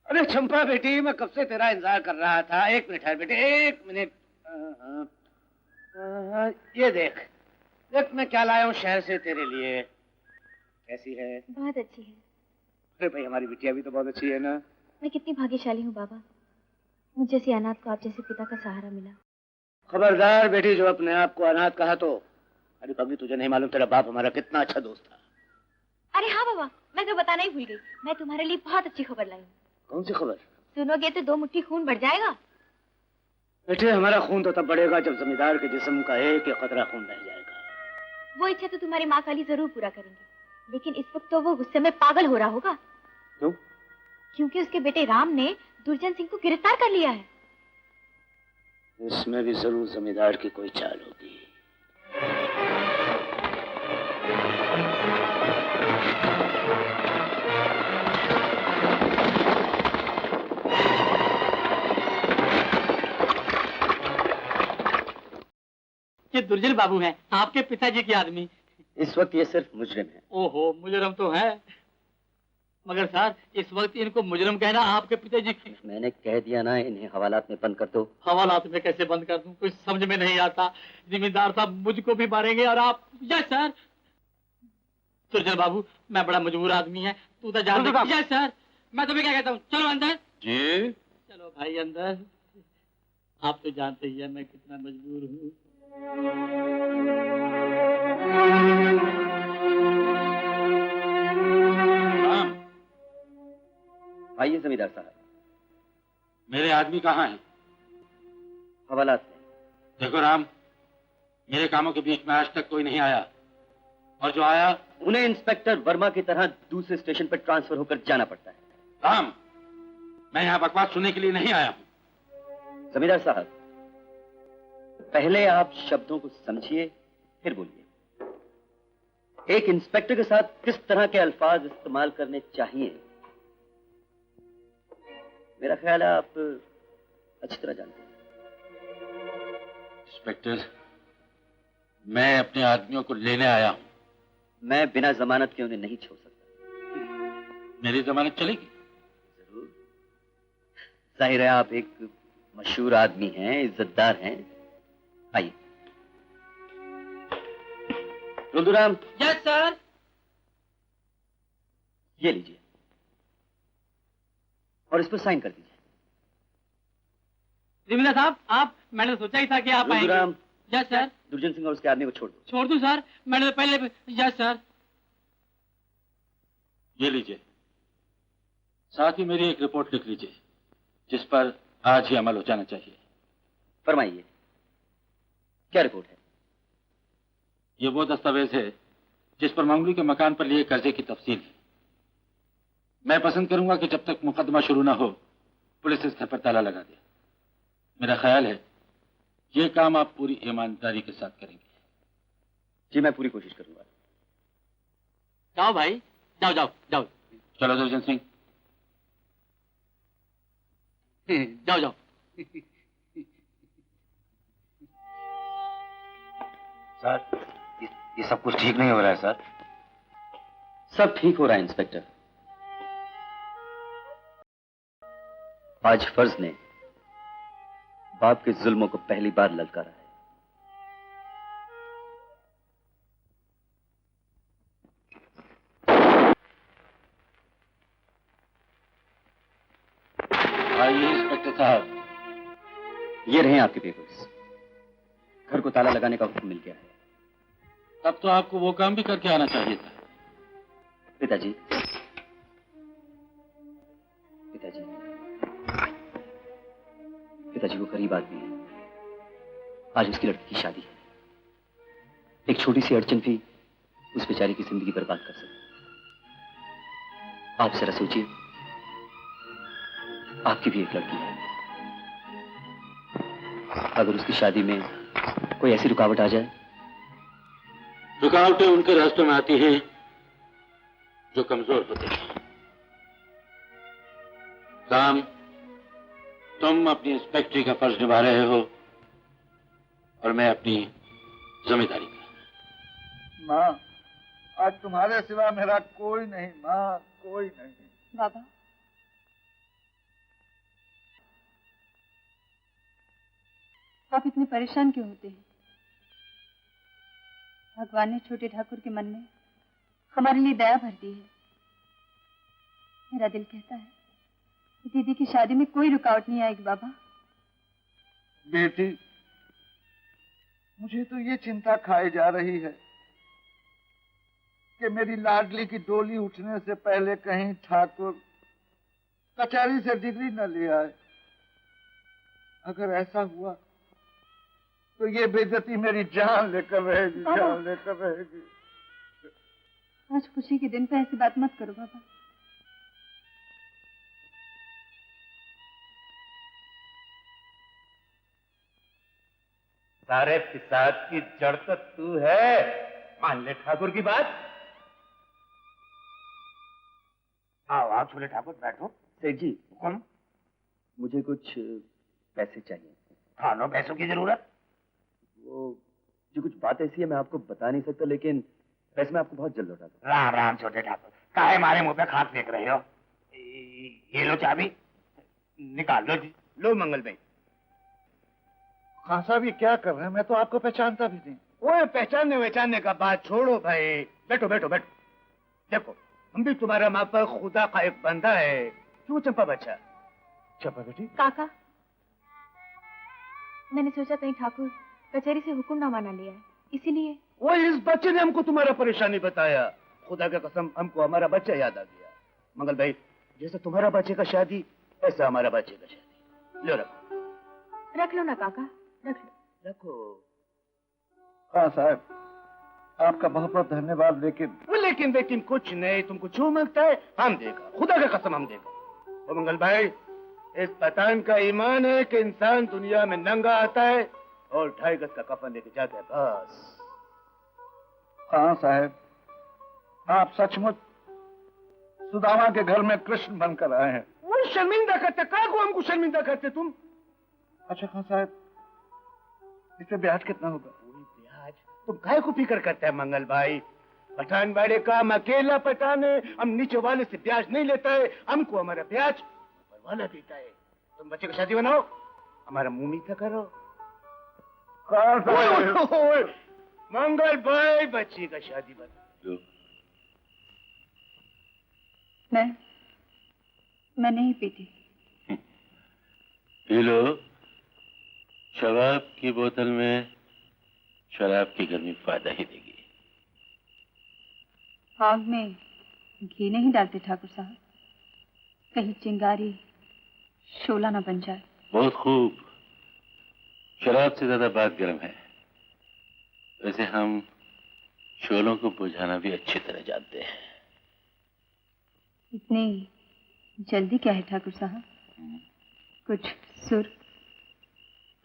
अरे चंपा बेटी, मैं कब से तेरा इंतजार कर रहा था। एक मिनट है बेटे, एक मिनट। ये देख देख, मैं क्या लाया हूँ शहर से तेरे लिए। कैसी है? बहुत अच्छी है। अरे भाई, हमारी बिटिया भी तो बहुत अच्छी है ना। मैं कितनी भाग्यशाली हूँ बाबा, मुझ जैसी अनाथ को आप जैसे पिता का सहारा मिला। खबरदार बेटी, जो अपने आप को अनाथ कहा तो। अरे पगली, तुझे नहीं मालूम तेरा बाप हमारा कितना अच्छा दोस्त था। अरे हाँ बाबा, मैं तो बताना ही भूल गई, मैं तुम्हारे लिए बहुत अच्छी खबर लाई हूँ। कौन सी खबर? सुनोगे तो 2 मुट्ठी खून बढ़ जाएगा। बेटे, हमारा खून तो तब बढ़ेगा जब जमींदार के जिस्म का एक कतरा खून रह जाएगा। वो इच्छा तो तुम्हारी माँ काली जरूर पूरा करेंगे, लेकिन इस वक्त तो वो गुस्से में पागल हो रहा होगा। क्यों? क्योंकि उसके बेटे राम ने दुर्जन सिंह को गिरफ्तार कर लिया है। इसमें भी जरूर जमींदार की कोई चाल होगी। ये दुर्जन बाबू हैं, आपके पिताजी के आदमी। इस वक्त ये सिर्फ मुजरिम है। ओहो, मुजरम तो है, मगर सर इस वक्त इनको मुजरम कहना आपके पिताजी की। मैंने कह दिया ना, इन्हें हवालात में बंद कर दो। हवालात में कैसे बंद कर दूं, कुछ समझ में नहीं आता। जिम्मेदार साहब मुझको भी मारेंगे और आप। Yes sir. दुर्जन बाबू, मैं बड़ा मजबूर आदमी है, तू तो जान। Yes sir. मैं तुम्हें क्या कहता हूँ, चलो अंदर। जी चलो भाई अंदर। आप तो जानते ही है मैं कितना मजबूर हूँ। आइए जमींदार साहब। मेरे आदमी कहाँ हैं? हवालात में। देखो राम, मेरे कामों के बीच में आज तक कोई नहीं आया, और जो आया उन्हें इंस्पेक्टर वर्मा की तरह दूसरे स्टेशन पर ट्रांसफर होकर जाना पड़ता है। राम, मैं यहाँ बकवास सुनने के लिए नहीं आया हूँ। जमींदार साहब, पहले आप शब्दों को समझिए फिर बोलिए। एक इंस्पेक्टर के साथ किस तरह के अल्फाज इस्तेमाल करने चाहिए, मेरा ख्याल है आप अच्छी तरह जानते हैं। इंस्पेक्टर, मैं अपने आदमियों को लेने आया हूँ। मैं बिना जमानत के उन्हें नहीं छोड़ सकता। मेरी जमानत चलेगी? जरूर। जाहिर है आप एक मशहूर आदमी हैं, इज्जतदार हैं। आइए। रुद्राम। Yes sir. ये लीजिए और इस पर साइन कर दीजिए। जिम्मेदार साहब, आप, मैंने सोचा ही था कि आप आएंगे। रुद्राम। Yes sir. दुर्जन सिंह और उसके आदमी को छोड़ दो। छोड़ दूं सर? मैंने तो पहले। Yes sir. ये लीजिए, साथ ही मेरी एक रिपोर्ट लिख लीजिए जिस पर आज ही अमल हो जाना चाहिए। फरमाइए, क्या रिपोर्ट है? ये वो दस्तावेज है जिस पर मंगलू के मकान पर लिए कर्जे की तफसील है। मैं पसंद करूंगा कि जब तक मुकदमा शुरू ना हो पुलिस इस घर पर ताला लगा दे। मेरा ख्याल है ये काम आप पूरी ईमानदारी के साथ करेंगे। जी, मैं पूरी कोशिश करूंगा। जाओ भाई, जाओ जाओ जाओ। चलो दुर्जन सिंह। जाओ जाओ। सर, ये सब कुछ ठीक नहीं हो रहा है सर। सब ठीक हो रहा है इंस्पेक्टर। आज फर्ज ने बाप के जुल्मों को पहली बार ललकारा है। आइए इंस्पेक्टर साहब। ये रहे आपके पेपर्स। घर को ताला लगाने का हुक्म मिल गया है। तब तो आपको वो काम भी करके आना चाहिए था। पिताजी, पिताजी, पिताजी वो गरीब आदमी है। आज उसकी लड़की की शादी है। एक छोटी सी अड़चन भी उस बेचारी की जिंदगी बर्बाद कर सकती। आप जरा सोचिए, आपकी भी एक लड़की है, अगर उसकी शादी में कोई ऐसी रुकावट आ जाए। रुकावटें उनके रास्तों में आती हैं जो कमजोर होते हैं। साम, तुम अपनी इंस्पेक्टरी का फर्ज निभा रहे हो और मैं अपनी जिम्मेदारी का। माँ, आज तुम्हारे सिवा मेरा कोई नहीं माँ, कोई नहीं। बाबा, आप इतने परेशान क्यों होते हैं? भगवान ने छोटे ठाकुर के मन में हमारे लिए दया भर दी है। मेरा दिल कहता है दीदी की शादी में कोई रुकावट नहीं आएगी। बाबा बेटी, मुझे तो ये चिंता खाई जा रही है कि मेरी लाडली की डोली उठने से पहले कहीं ठाकुर कचहरी से डिग्री न ले आए। अगर ऐसा हुआ तो ये बेइज्जती मेरी जान लेकर रहेगी, जान लेकर रहेगी। आज खुशी के दिन पे ऐसी बात मत करो बाबा। सारे फिसाद की जड़ तो तू है, मान ले ठाकुर की बात। आओ आओ छोले ठाकुर, बैठो। सेठ जी, हुक्म। मुझे कुछ पैसे चाहिए। खानो पैसों की जरूरत? वो जो कुछ बात ऐसी है मैं आपको बता नहीं सकता, लेकिन पैसे मैं आपको बहुत जल्द लौटा दूं। राम राम छोटे ठाकुर, काहे हमारे मुंह पे खाक फेंक रहे हो? ये लो चाबी, निकाल लो जी। लो मंगल भाई। खासा भी क्या कर रहे हैं? मैं तो आपको पहचानता भी नहीं। वो पहचानने वहचानने का बात छोड़ो भाई, बैठो बैठो बैठो। देखो, हम भी तुम्हारा माँ पर खुदा का एक बंदा है। क्यों चंपा बच्चा? चंपा बेटी। काका, मैंने सोचा कहीं ठाकुर कचहरी से हुक्मनामा ना लिया है, इसीलिए। वो इस बच्चे ने हमको तुम्हारा परेशानी बताया। खुदा का कसम, हमको हमारा बच्चा याद आ गया। मंगल भाई, जैसे तुम्हारा बच्चे का शादी ऐसा हमारा बच्चे का शादी। लो रखो। रख लो ना काका, रख लो। रखो। हाँ साहब, आपका बहुत बहुत धन्यवाद। लेकिन कुछ नहीं, तुमको जो मांगता है हम देगा, खुदा का कसम हम देगा। और मंगल भाई, इस पठान का ईमान है कि इंसान दुनिया में नंगा आता है और 2.5 गज का कफन लेके जाता है, बस। हाँ साहब, आप सचमुच सुदामा के घर में कृष्ण बनकर आए हैं। वो शर्मिंदा करते, का को हमको शर्मिंदा करते तुम? अच्छा खान साहब, इससे ब्याज कितना होगा? ब्याज तुम काहे को फिक्र करते हैं मंगल भाई? पठान वाले का हम अकेला पठान है, हम नीचे वाले से ब्याज नहीं लेता है, हमको हमारा ब्याज ऊपर वाला देता है। तुम बच्चे की शादी बनाओ, हमारा मुंह मीठा करो। मंगल भाई, बच्ची का शादी बना। मैं नहीं पीती। P low. शराब की बोतल में शराब की गर्मी फायदा ही देगी। आग में घी नहीं डालते ठाकुर साहब, कहीं चिंगारी शोला ना बन जाए। बहुत खूब। शराब से ज्यादा बात गर्म है। वैसे हम शोलों को बुझाना भी अच्छी तरह जानते हैं। इतनी जल्दी क्या है ठाकुर साहब? कुछ सुर,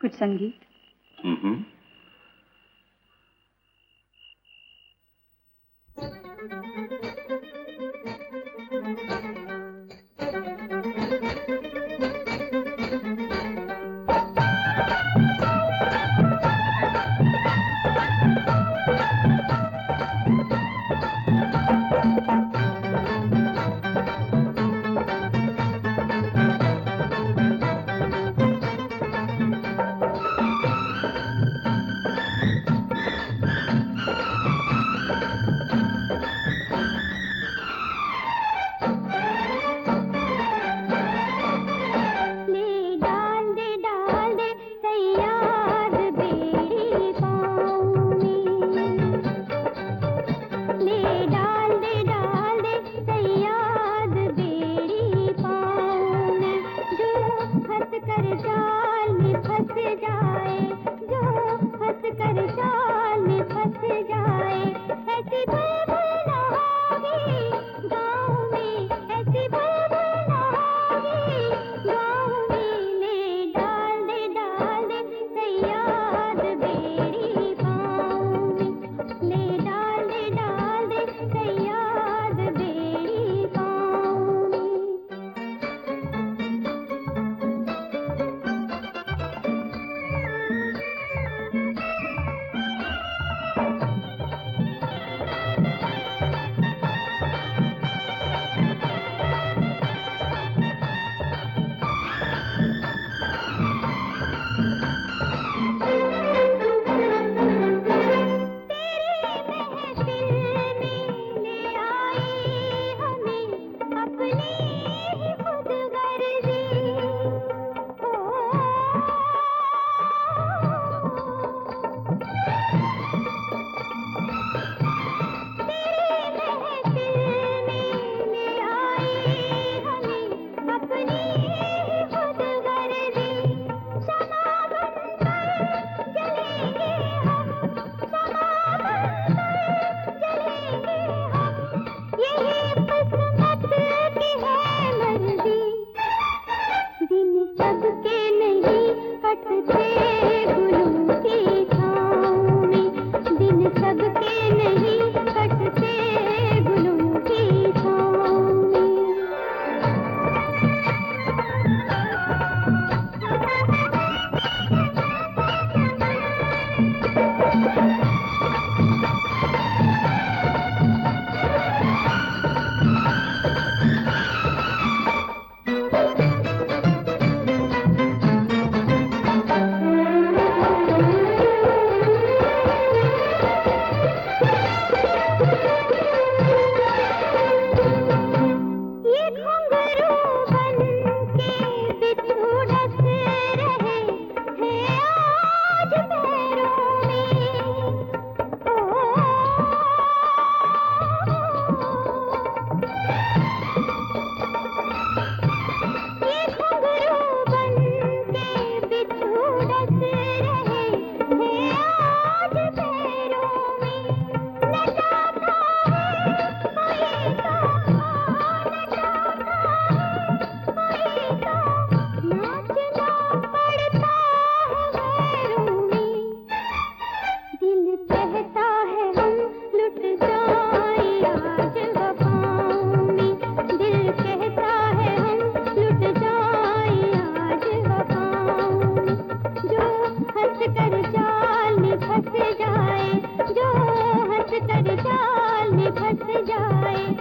कुछ संगीत। जाए जो हंस कर जाल में फंस जाए।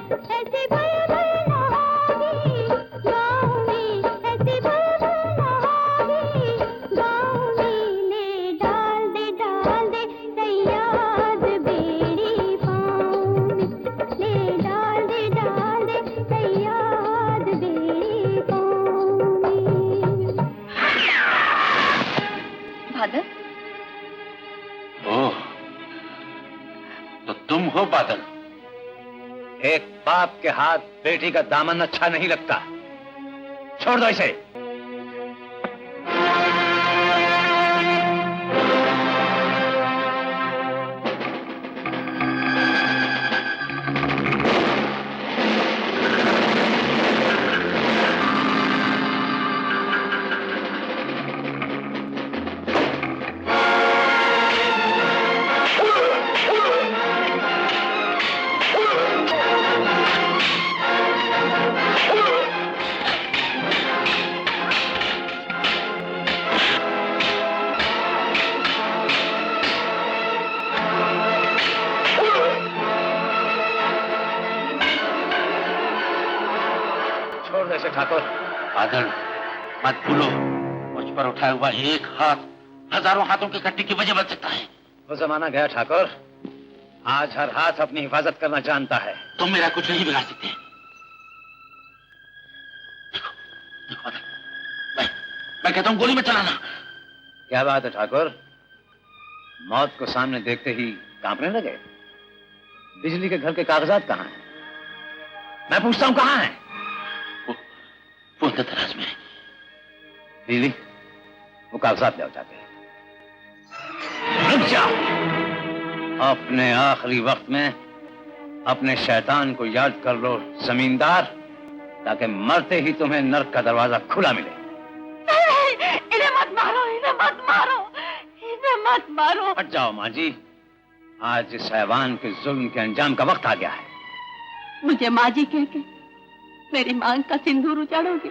ऐसे बुलबुल ना होगी गाँव में, ऐसे बुलबुल ना होगी गाँव में। ले डाल दे सैयाद बेड़ी पाँव में, ले डाल दे सैयाद बेड़ी पाँव में। बादल, ओह, तो तुम हो बादल? एक बाप के हाथ बेटी का दामन अच्छा नहीं लगता। छोड़ दो इसे। ठाकुर, बादल मत भूलो, मुझ पर उठाया हुआ एक हाथ हजारों हाथों की इकट्ठी की वजह बन सकता है। वो जमाना गया ठाकुर, आज हर हाथ अपनी हिफाजत करना जानता है। तुम मेरा कुछ नहीं बिगाड़ सकते। देखो, देखो बादल, मैं कहता हूं गोली मत चलाना। क्या बात है ठाकुर, मौत को सामने देखते ही कांपने लगे? बिजली के घर के कागजात कहाँ हैं? मैं पूछता हूं कहाँ हैं? वो दराज में। बिजली, वो कागजात ले आओ जाके। रुक जाओ। अपने आखिरी वक्त में अपने शैतान को याद कर लो जमींदार, ताकि मरते ही तुम्हें नर्क का दरवाजा खुला मिले। इन्हें मत मारो, इन्हें मत मारो, इन्हें मत मारो। हट जाओ माँ जी, आज इस हैवान के जुल्म के अंजाम का वक्त आ गया है। मुझे माँ जी कह के मेरी मांग का सिंदूर उजाड़ोगे?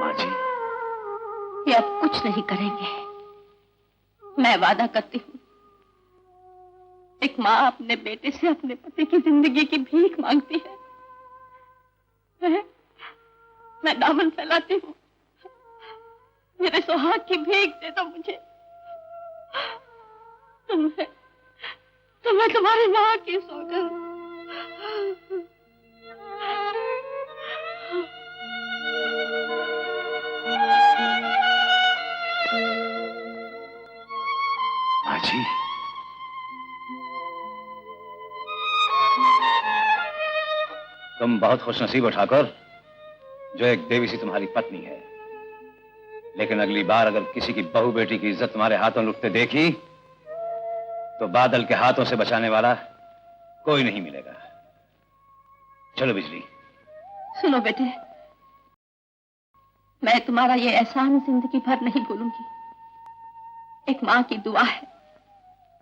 माँ जी, ये अब कुछ नहीं करेंगे। मैं वादा करती हूँ, एक माँ अपने बेटे से अपने पति की जिंदगी की भीख मांगती है। मैं दामन फैलाती हूँ, मेरे सुहाग की भीख दे दो मुझे। तुम्हें तुम्हारी माँ की सौगंध। माँ जी, तुम बहुत खुशनसीब हो ठाकुर, जो एक देवी सी तुम्हारी पत्नी है। लेकिन अगली बार अगर किसी की बहू बेटी की इज्जत तुम्हारे हाथों लुटते देखी, तो बादल के हाथों से बचाने वाला कोई नहीं मिलेगा। चलो बिजली। सुनो बेटे, मैं तुम्हारा ये एहसान जिंदगी भर नहीं भूलूंगी। एक माँ की दुआ है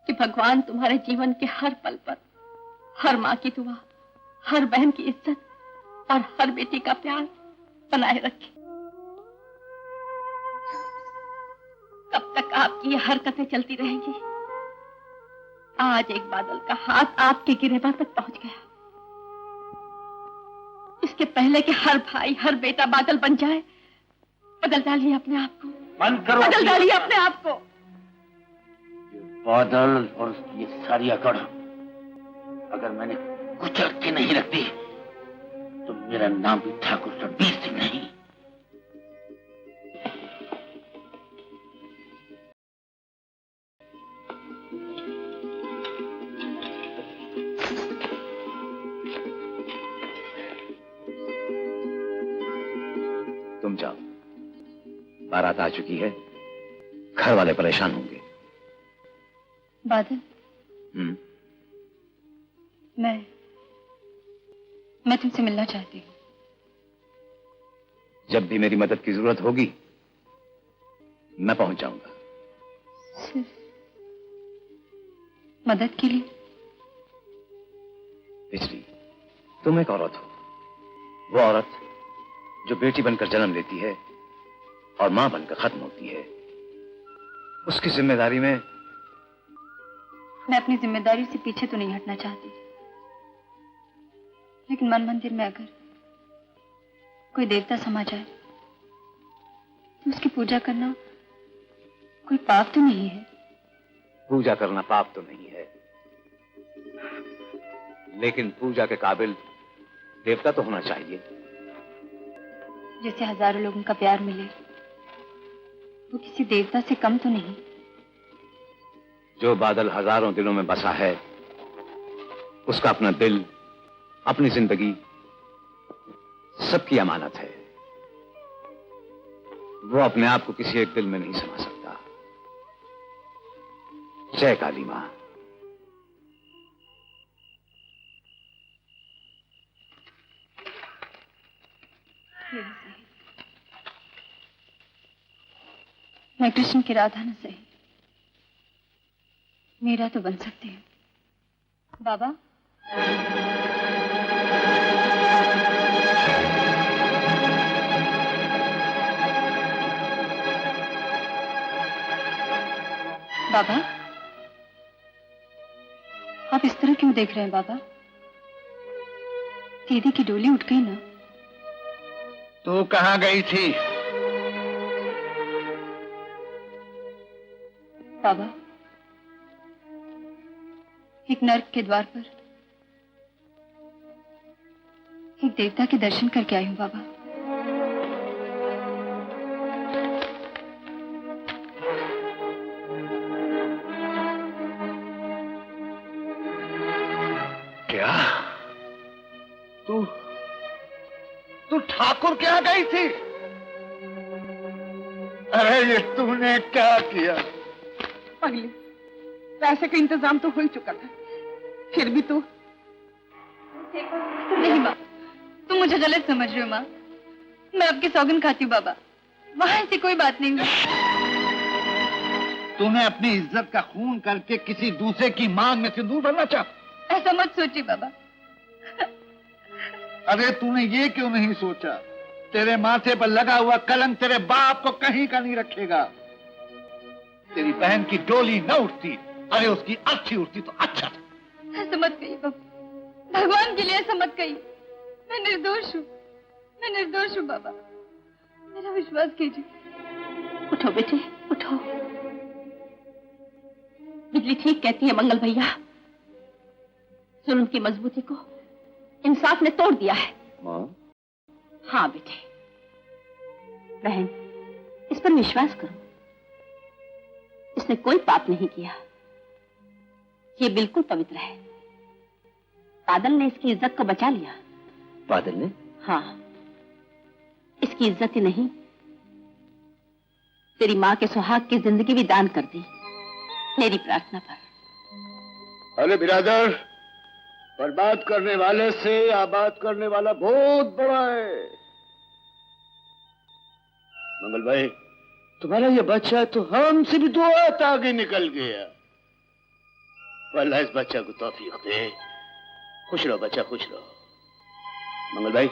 कि भगवान तुम्हारे जीवन के हर पल पर हर माँ की दुआ, हर बहन की इज्जत और हर बेटी का प्यार बनाए रखे। कब तक आपकी ये हरकतें चलती रहेंगी? आज एक बादल का हाथ आपके गिरेबान तक पहुंच गया। इसके पहले कि हर भाई, हर बेटा बादल बन जाए, बदल डालिए अपने आप को। बंद करो। बदल डालिए अपने आप को। बादल और ये सारी अकड़ अगर मैंने कुचल के नहीं रखती, तो मेरा नाम भी ठाकुर रणबीर सिंह नहीं। तुम जाओ, बारात आ चुकी है, घर वाले परेशान होंगे। बादल, मैं तुमसे मिलना चाहती हूँ। जब भी मेरी मदद की जरूरत होगी, मैं पहुंच जाऊंगा। सिर्फ मदद के लिए? बिजली, तुम एक औरत हो, वो औरत जो बेटी बनकर जन्म लेती है और मां बनकर खत्म होती है। उसकी जिम्मेदारी में मैं अपनी जिम्मेदारी से पीछे तो नहीं हटना चाहती, लेकिन मन मंदिर में अगर कोई देवता समा जाए तो उसकी पूजा करना कोई पाप तो नहीं है। पूजा करना पाप तो नहीं है, लेकिन पूजा के काबिल देवता तो होना चाहिए। जैसे हजारों लोगों का प्यार मिले वो किसी देवता से कम तो नहीं। जो बादल हजारों दिलों में बसा है उसका अपना दिल, अपनी जिंदगी सबकी अमानत है। वो अपने आप को किसी एक दिल में नहीं समा सकता। जय काली मां। मैं कृष्ण की राधा न सही, मीरा तो बन सकती है। बाबा बाबा, आप इस तरह क्यों देख रहे हैं बाबा? दीदी की डोली उठ गई ना। तू कहाँ गई थी? बाबा, एक नर्क के द्वार पर एक देवता के दर्शन करके आई हूँ बाबा। क्या? तू ठाकुर के यहाँ गई थी? अरे ये तूने क्या किया? अगले पैसे का इंतजाम तो हो ही चुका था, फिर भी तू। नहीं माँ, तुम मुझे गलत समझ रहे हो माँ। मैं आपकी सौगंध खाती हूँ बाबा, वहां ऐसी कोई बात नहीं हुई। तूने अपनी इज्जत का खून करके किसी दूसरे की मांग में सिंदूर भरना चाहा? ऐसा मत सोचिए बाबा। अरे तूने ये क्यों नहीं सोचा? तेरे माथे पर लगा हुआ कलंक तेरे बाप को कहीं का नहीं रखेगा। तेरी बहन की डोली न उठती, अरे उसकी अच्छी उठती तो अच्छा था। ऐसा मत कहिए बाबा, भगवान के लिए ऐसा मत कहिए। मैं निर्दोष हूँ, मैं निर्दोष हूँ बाबा, मेरा विश्वास कीजिए। उठो बेटे, उठो। बिजली ठीक कहती है मंगल भैया, जुल्म की मजबूती को इंसाफ ने तोड़ दिया है। माँ? हाँ बेटे, बहन इस पर विश्वास करो, इसने कोई पाप नहीं किया, ये बिल्कुल पवित्र है। बादल ने इसकी इज्जत को बचा लिया। बादल ने? हाँ, इसकी इज्जत ही नहीं, तेरी माँ के सुहाग की जिंदगी भी दान कर दी मेरी प्रार्थना पर। अरे बिरादर, बर्बाद करने वाले से आबाद करने वाला बहुत बड़ा है। मंगल भाई, तुम्हारा ये बच्चा तो हमसे भी 2 हाथ आगे निकल गया। अल्लाह इस बच्चा को तौफीक दे। खुश रहो बच्चा, खुश रहो। मंगल भाई,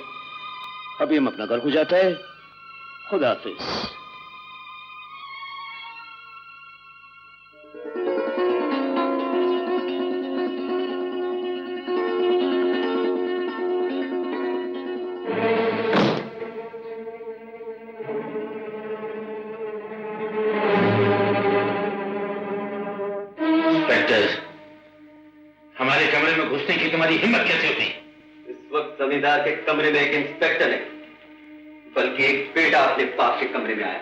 अभी हम अपना घर को जाता है। खुदा हाफिज। हमारे कमरे में घुसने की तुम्हारी हिम्मत कैसे होती? इस वक्त जमींदार के कमरे में एक इंस्पेक्टर नहीं, बल्कि एक बेटा अपने बाप के कमरे में आया है।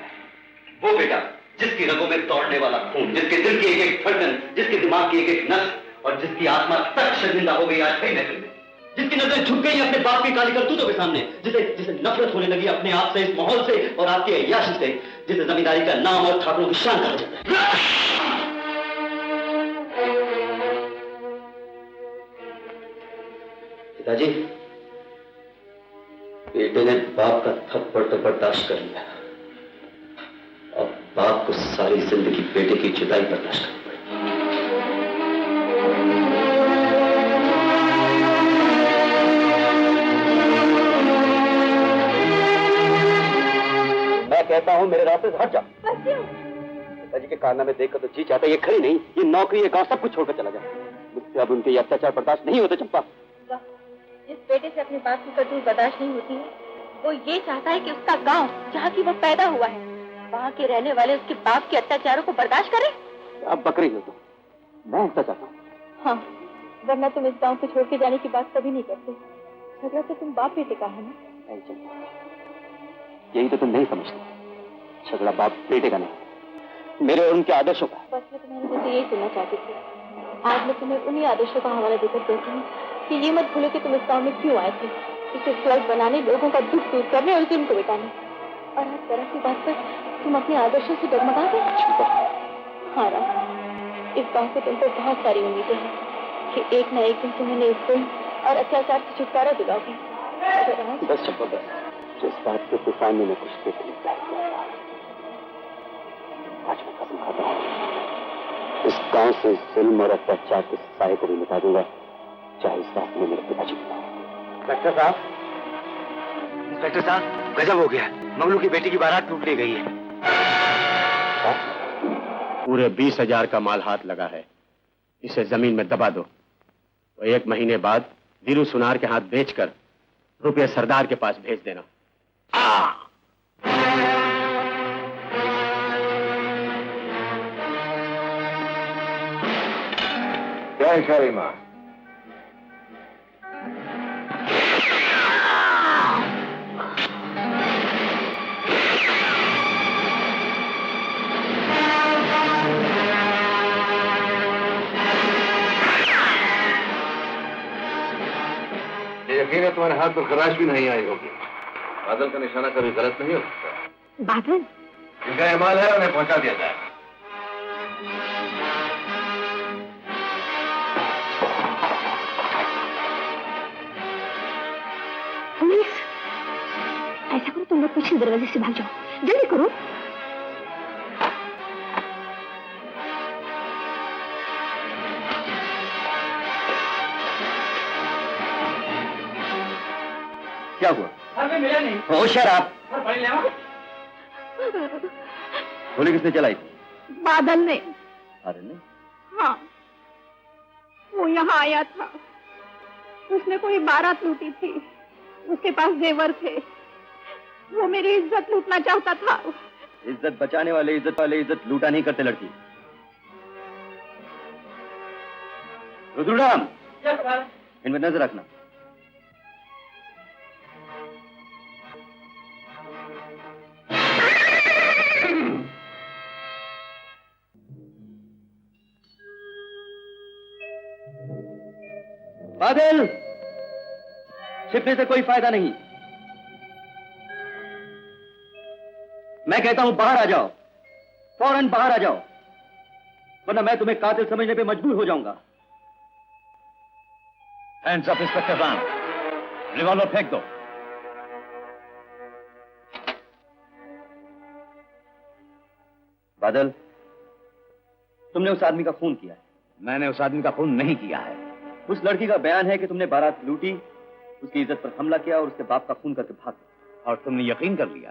वो बेटा जिसकी रगों में दौड़ने वाला खून, जिसके दिल की एक एक धड़कन, जिसके दिमाग की एक एक नस और जिसकी आत्मा तक शर्मिंदा हो गई आज कई महफिल में, जिसकी नजरें झुक गई अपने बाप की काली करतूतों के सामने, जिसे नफरत होने लगी अपने आप से, इस माहौल से और आपकी अय्याशी से, जिसे जमींदारी का नाम और ठाकुरों की शान कहा जाता है। पिताजी, बेटे ने बाप का थप्पड़ तो बर्दाश्त कर लिया, अब बाप को सारी जिंदगी बेटे की जुदाई बर्दाश्त करनी पड़ेगी। मैं कहता हूं मेरे रास्ते से हट जा। पिताजी के कारनामे देखकर तो जी चाहता है ये खड़ी नहीं, ये नौकरी, ये गांव सब कुछ छोड़कर चला जाए। मुझसे अब उनके ये अत्याचार बर्दाश्त नहीं होते। चंपा, जिस बेटे से अपने बाप की करतूत बर्दाश्त नहीं होती है, वो ये चाहता है कि उसका गांव, जहाँ की वो पैदा हुआ है, वहाँ के रहने वाले उसके बाप के अत्याचारों को बर्दाश्त करे। आप बकरी हो तो मैं ऐसा चाहता हूँ। हाँ, वरना तुम इस गांव को छोड़ के जाने की बात कभी नहीं करते। झगड़ा तो तुम बाप बेटे का है ना? नहीं चंदा, यही तो तुम नहीं समझते। झगड़ा बाप बेटे का नहीं, मेरे और उनके आदर्शों का। बस मैं तुम्हारे मुझे यही सुनना चाहती थी। आज मैं तुम्हें उन्हीं आदर्शों का हवाला देकर कहती हूँ कि ये मत भूलो कि तुम इस गाँव में क्यों आए थे। इसे स्वर्ग बनाने, लोगों का दुख दूर करने और जुल्म को मिटाने। और हर तरह की बात पर तुम अपने आदर्शों से डगमगा गए। हाँ राम, इस गाँव को तुम पर बहुत सारी उम्मीदें हैं कि एक न एक दिन तुम उन्हें इस जुल्म और अत्याचार से छुटकारा दिलाओगे। बस चुप बस, जिस बात के तूफान में कुछ देख नहीं पाया। आज मैं कसम खाता हूँ, इस गांव से जुल्म और अत्याचार के साए को भी मिटा दूंगा, चाहे इस रात में मेरे पिताजी भी ना हो। इंस्पेक्टर साहब, इंस्पेक्टर साहब, गजब हो गया। मंगलू की बेटी की बारात टूट ले गई है। पूरे 20,000 का माल हाथ लगा है, इसे जमीन में दबा दो। तो 1 महीने बाद वीरू सुनार के हाथ बेचकर रुपये सरदार के पास भेज देना। जय शरी मां। यकीन है तुम्हारे हाथ पर खराश भी नहीं आई होगी। बादल का निशाना कभी गलत नहीं हो सकता। बादल? जिनका ये माल है उन्हें पहुंचा दिया जाए। पुलिस, ऐसा करो तुम लोग पीछे दरवाजे से भाग जाओ, जल्दी करो। क्या हुआ? सर मिला नहीं। होशियार आप। गोली किसने चलाई थी? बादल ने। अरे ने? हाँ, वो यहाँ आया था। उसने कोई बारात लूटी थी, उसके पास जेवर थे। वो मेरी इज्जत लूटना चाहता था। इज्जत बचाने वाले इज्जत लूटा नहीं करते लड़की। रुद्रराम, इनमें नजर रखना। बादल, छिपने से कोई फायदा नहीं। मैं कहता हूं बाहर आ जाओ, फौरन बाहर आ जाओ, वरना मैं तुम्हें कातिल समझने पे मजबूर हो जाऊंगा। Hands up inspector Ram, revolver फेंक दो। बादल, तुमने उस आदमी का खून किया है। मैंने उस आदमी का खून नहीं किया है। उस लड़की का बयान है कि तुमने बारात लूटी, उसकी इज्जत पर हमला किया और उसके बाप का खून करके भाग गए। और तुमने यकीन कर लिया?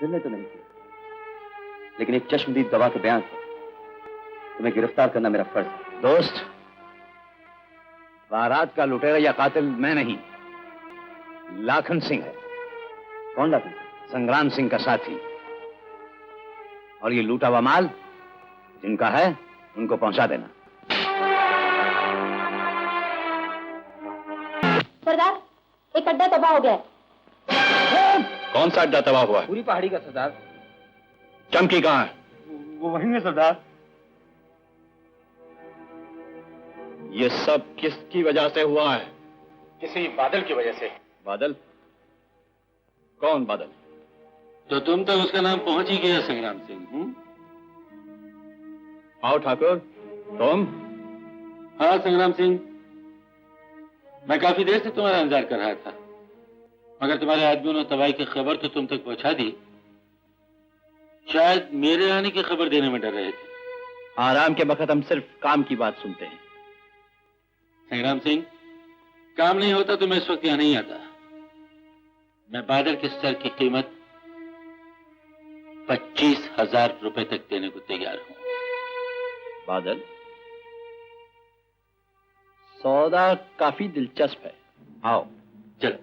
दिल ने तो नहीं किया, लेकिन एक चश्मदीद गवाह के बयान से तुम्हें गिरफ्तार करना मेरा फर्ज है। दोस्त, बारात का लुटेरा या कातिल मैं नहीं, लाखन सिंह है। कौन लाखन? संग्राम सिंह का साथी। और ये लूटा हुआ माल जिनका है उनको पहुंचा देना। सरदार, एक अड्डा तबाह हो गया है। कौन सा अड्डा तबाह हुआ है? पूरी पहाड़ी का सरदार। चमकी कहाँ है? वो वहीं है सरदार। ये सब किसकी वजह से हुआ है? किसी बादल की वजह से। बादल? कौन बादल? तो तुम तक उसका नाम पहुंच ही गया, संग्राम सिंह। आओ ठाकुर, तुम? हाँ संग्राम सिंह, मैं काफी देर से तुम्हारा इंतजार कर रहा था, मगर तुम्हारे आदमियों ने तबाही की खबर तो तुम तक पहुंचा दी। शायद मेरे आने की खबर देने में डर रहे थे। आराम के वक्त हम सिर्फ काम की बात सुनते हैं। संग्राम सिंह, काम नहीं होता तो मैं इस वक्त यहां नहीं आता। मैं बादल के सर की कीमत 25,000 रुपए तक देने को तैयार हूं। बादल, सौदा काफी दिलचस्प है। आओ चलो।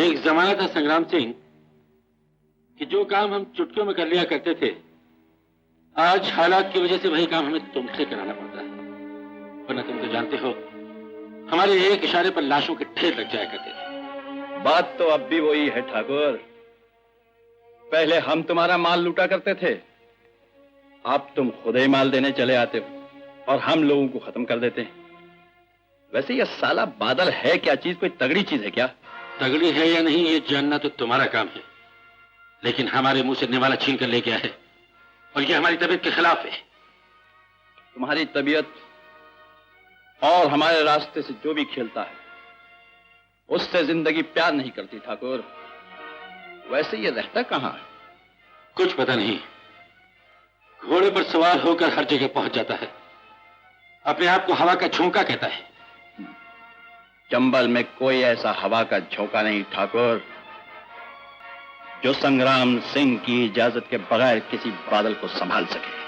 एक जमाना था संग्राम सिंह कि जो काम हम चुटकियों में कर लिया करते थे, आज हालात की वजह से वही काम हमें तुमसे कराना पड़ता है। वरना तुम तो जानते हो हमारे एक इशारे पर लाशों के ढेर लग जाया करते थे। बात तो अब भी वही है ठाकुर। पहले हम तुम्हारा माल लूटा करते थे, अब तुम खुद ही माल देने चले आते हो और हम लोगों को खत्म कर देते हैं। वैसे ये साला बादल है क्या चीज? कोई तगड़ी चीज है क्या? तगड़ी है या नहीं ये जानना तो तुम्हारा काम है, लेकिन हमारे मुंह से निवाला छीन कर ले गया है और ये हमारी तबीयत के खिलाफ है। तुम्हारी तबीयत और हमारे रास्ते से जो भी खेलता है उससे जिंदगी प्यार नहीं करती ठाकुर। वैसे ये रहता कहां है? कुछ पता नहीं, घोड़े पर सवार होकर हर जगह पहुंच जाता है, अपने आप को हवा का झोंका कहता है। चंबल में कोई ऐसा हवा का झोंका नहीं ठाकुर जो संग्राम सिंह की इजाजत के बगैर किसी बादल को संभाल सके।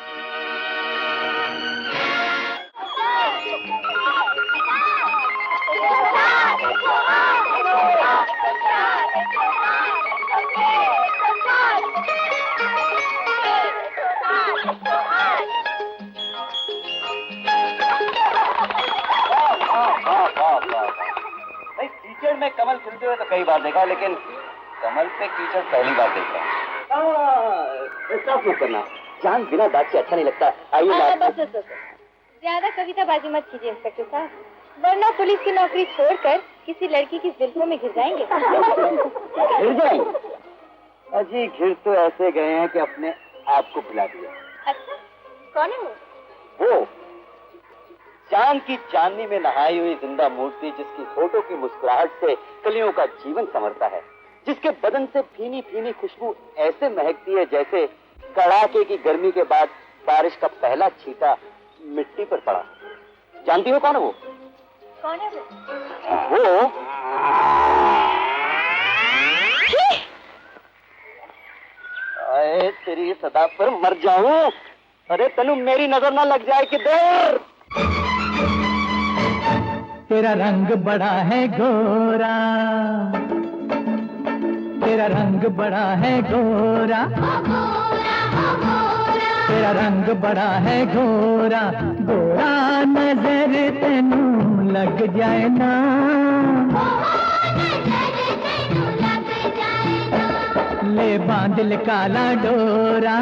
कीचड़ में कमल खिलते हुए तो कई बार देखा, लेकिन कमल पे कीचड़ पहली बार देख रहा हूँ। स्टॉप मत करना, जान बिना दाग से अच्छा नहीं लगता। आइए बस ज्यादा कविताबाजी मत कीजिए इंस्पेक्टर साहब, वरना पुलिस की नौकरी छोड़कर किसी लड़की की जुल्फों में घिर जाएंगे। घिर जाएंगे? अजी घिर तो ऐसे गए हैं कि अपने आप को भुला दिया। अच्छा, कौन है वो चांद की चांदनी में नहाई हुई जिंदा मूर्ति, जिसकी होठों की मुस्कुराहट से कलियों का जीवन संवरता है, जिसके बदन से भीनी भीनी खुशबू ऐसे महकती है जैसे कड़ाके की गर्मी के बाद बारिश का पहला छींटा मिट्टी पर पड़ा। जानती हो कौन है वो? कौन है वो? वो अरे तेरी सदा पर मर जाऊं। अरे तनु मेरी नजर ना लग जाए किधर। तेरा रंग बड़ा है गोरा, तेरा रंग बड़ा है गोरा, तेरा रंग बड़ा है गोरा, गोरा नजर तेनू लग जाए ना, ले बांधल काला डोरा,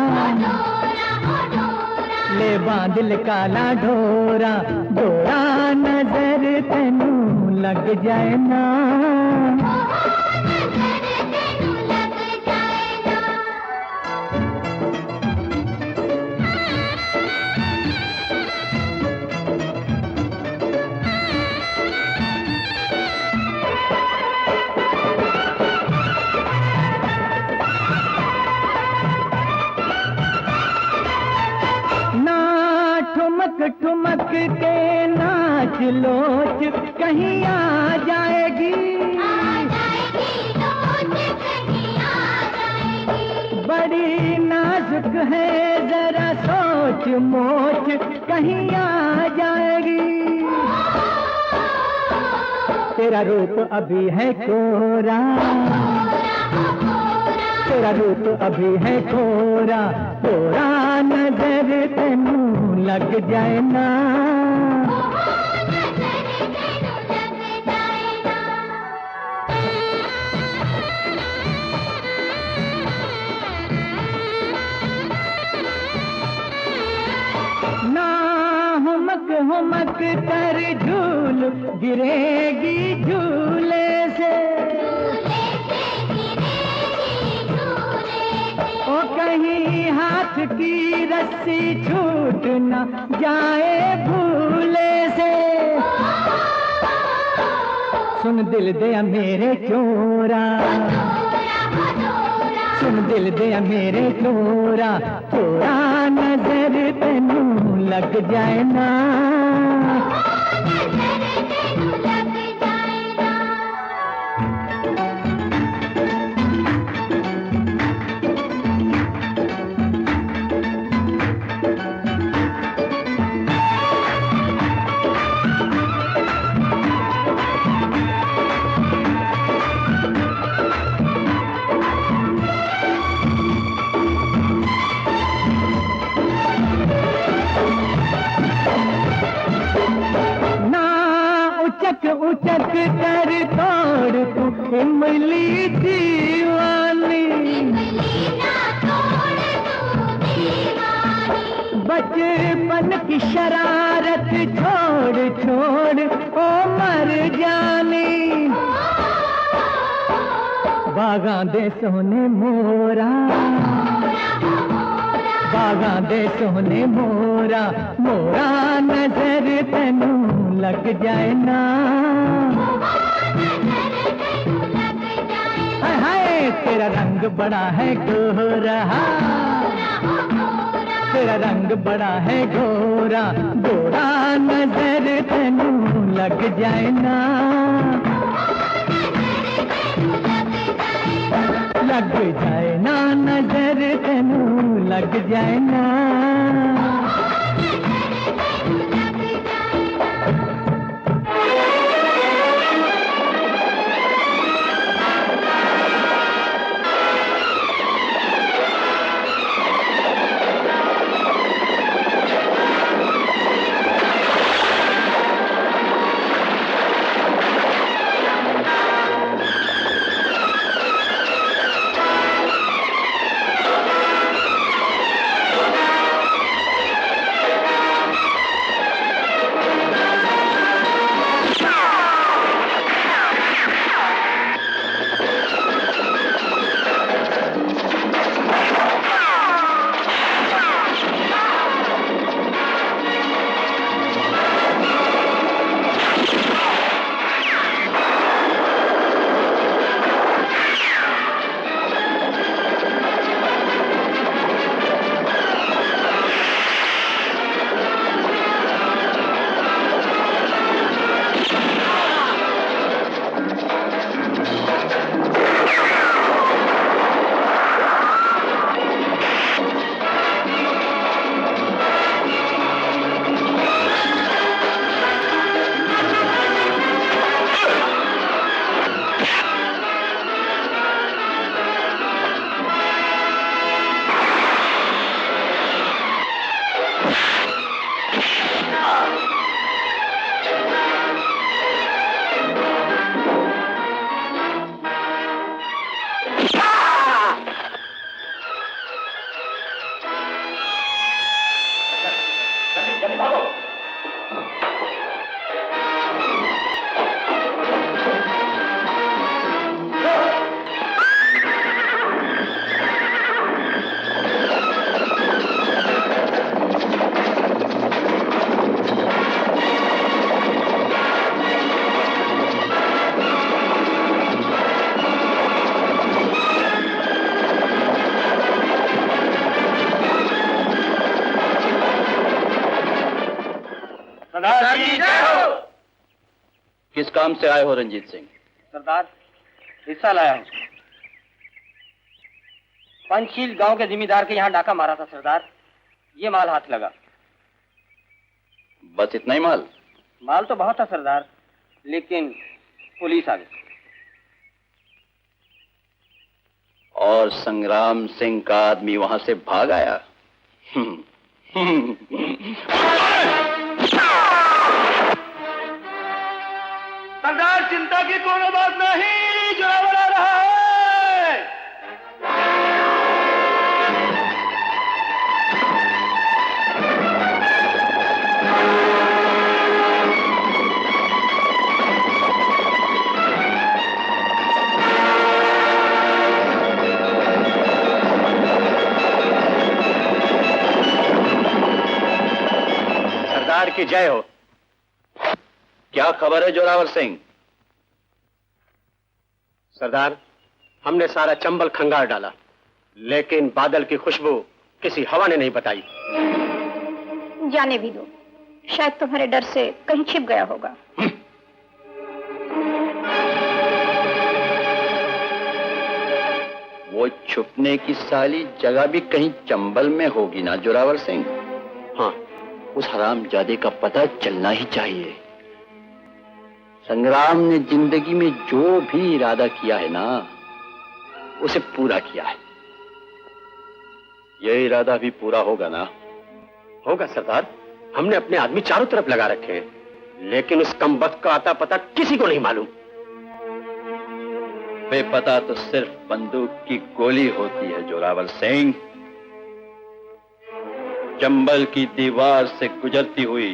ले बांधल काला डोरा, गोरा नजर तेनू लग जाए ना। ठुमक के नाच लोच कहीं आ जाएगी, बड़ी नाजुक है जरा सोच मोच कहीं आ जाएगी। तेरा रूप अभी है कोरा, तेरा रूप अभी है कोरा, कोरा नजर तेनू लग जाए ना। ना हुमक हुमक कर झूल गिरेगी झूले से, ओ कहीं हाथ की रस्सी छूट न जाए भूले से। सुन दिल दे मेरे चोरा, सुन दिल दे मेरे चोरा, चोरा नजर तेनू लग जाए ना। उचक उचक कर तोड़ तू इमली दीवानी, बचपन की शरारत छोड़ छोड़ ओ मर जानी। बागां दे सोने मोरा, बागां दे सोने मोरा, मोरा नजर तेनू लग जाए ना। हाय हाय तेरा रंग बड़ा है गोरा, तेरा रंग बड़ा है गोरा, गोरा नजर तेनू लग जाए ना। लग जाए ना नजर तेनू लग जाए ना। किस काम से आए हो रंजीत सिंह? सरदार, हिस्सा लाया हूँ। पंचशील गांव के जिम्मेदार के यहाँ डाका मारा था सरदार, ये माल हाथ लगा। बस इतना ही माल? माल तो बहुत था सरदार, लेकिन पुलिस आ गई। और संग्राम सिंह का आदमी वहां से भाग आया? सरदार, चिंता की कोई बात नहीं, जोरावर आ रहा है। सरदार की जय हो। क्या खबर है जोरावर सिंह? सरदार, हमने सारा चंबल खंगार डाला, लेकिन बादल की खुशबू किसी हवा ने नहीं बताई। जाने भी दो, शायद तुम्हारे डर से कहीं छिप गया होगा। वो छुपने की साली जगह भी कहीं चंबल में होगी ना जोरावर सिंह? हाँ, उस हरामजादे का पता चलना ही चाहिए। संग्राम ने जिंदगी में जो भी इरादा किया है ना, उसे पूरा किया है। यह इरादा भी पूरा होगा ना? होगा सरदार, हमने अपने आदमी चारों तरफ लगा रखे हैं, लेकिन उस कमबख्त का आता पता किसी को नहीं मालूम। बेपता तो सिर्फ बंदूक की गोली होती है जोरावर सिंह। चंबल की दीवार से गुजरती हुई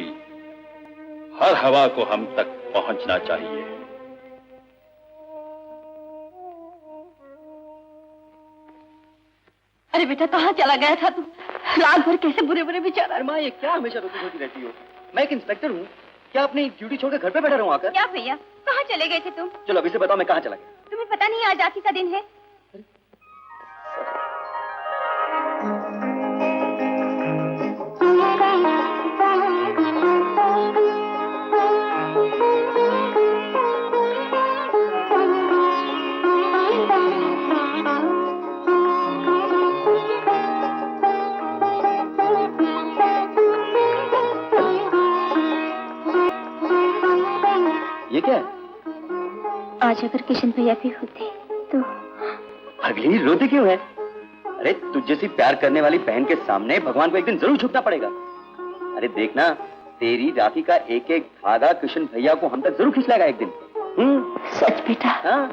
हर हवा को हम तक पहुंचना चाहिए। अरे बेटा कहाँ चला गया था तू? रात भर कैसे बुरे बुरे विचार। अरे माँ, ये क्या हमेशा रोती रोती रहती हो? मैं एक इंस्पेक्टर हूँ, क्या अपनी ड्यूटी छोड़कर घर पे बैठा रहूं आकर? क्या भैया, कहाँ चले गए थे तुम? चलो अभी से बताओ मैं कहाँ चला गया। तुम्हें पता नहीं आज आखिरी का दिन है? ये क्या है? आज अगर किशन भैया भी होते तो। अगली रोती क्यों है? अरे तुझ जैसी प्यार करने वाली बहन के सामने भगवान को एक दिन जरूर झुकना पड़ेगा। अरे देखना, तेरी राखी का एक एक धागा किशन भैया को हम तक जरूर खींच लाएगा एक दिन। सच बेटा? हाँ,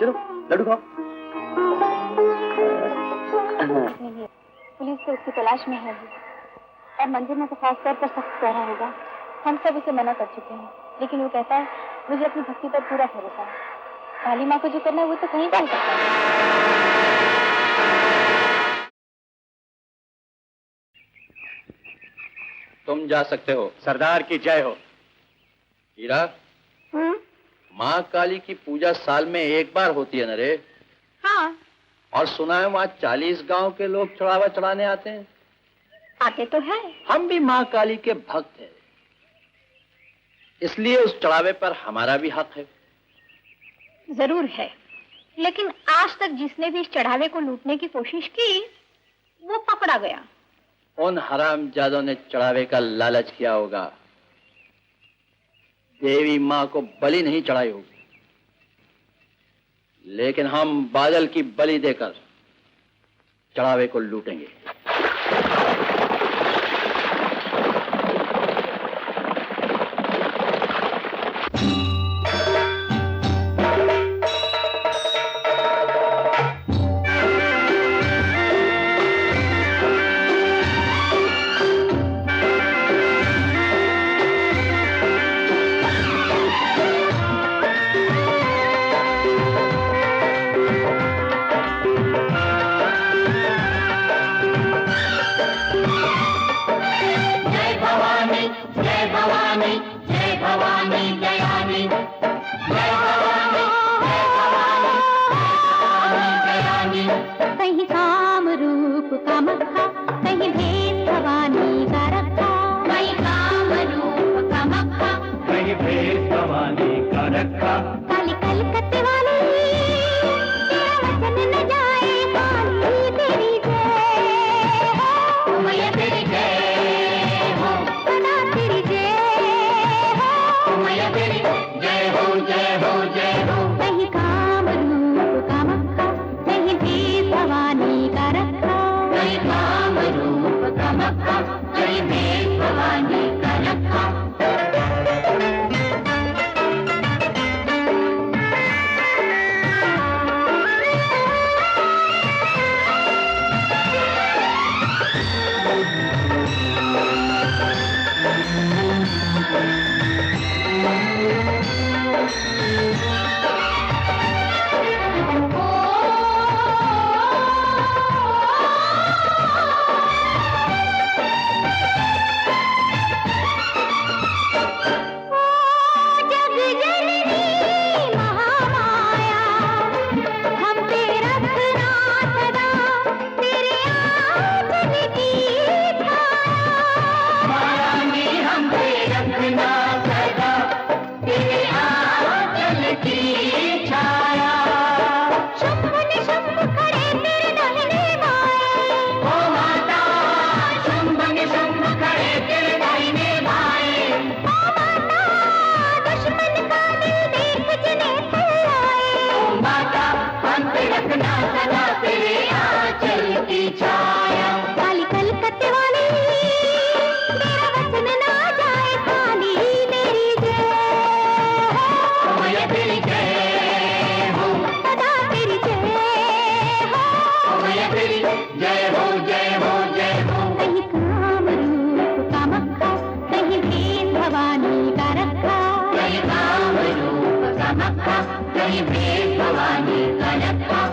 चलो लड्डू खाओ। पुलिस तो उसकी तलाश में है और मंदिर में तो खास तौर पर सख्त पहरा होगा। हम सब उसे मना कर चुके हैं, लेकिन वो कहता है मुझे अपनी भक्ति पर पूरा भरोसा है। काली माँ को जो करना है वो तो कहीं कर सकता है। तुम जा सकते हो। सरदार की जय हो। हीरा, माँ काली की पूजा साल में एक बार होती है न रे? हाँ। और सुना है वहाँ 40 गांव के लोग चढ़ावा चढ़ाने आते हैं। आते तो है। हम भी माँ काली के भक्त हैं, इसलिए उस चढ़ावे पर हमारा भी हक है। जरूर है, लेकिन आज तक जिसने भी इस चढ़ावे को लूटने की कोशिश की वो पकड़ा गया। उन हरामजादों ने चढ़ावे का लालच किया होगा, देवी माँ को बलि नहीं चढ़ाई होगी। लेकिन हम बादल की बलि देकर चढ़ावे को लूटेंगे। कहीं काम रूप का मक्खा, कहीं भेष भवानी का रखा। कहीं काम रूप का मक्खा, कहीं भेष भवानी का रखा। काली कलकत्ते वाली तेरा वचन न जाए काली, तेरी जय हो मैया, तेरी जय हो सदा, तेरी जय हो मैया, तेरी जय हो जय हो जय हो। कहीं काम रूप का मक्खा, कहीं भेष भवानी का रखा। कहीं काम रूप का मक्खा, कहीं भेष भवानी का रखा। रखना नहीं भेद भवानी का रखा।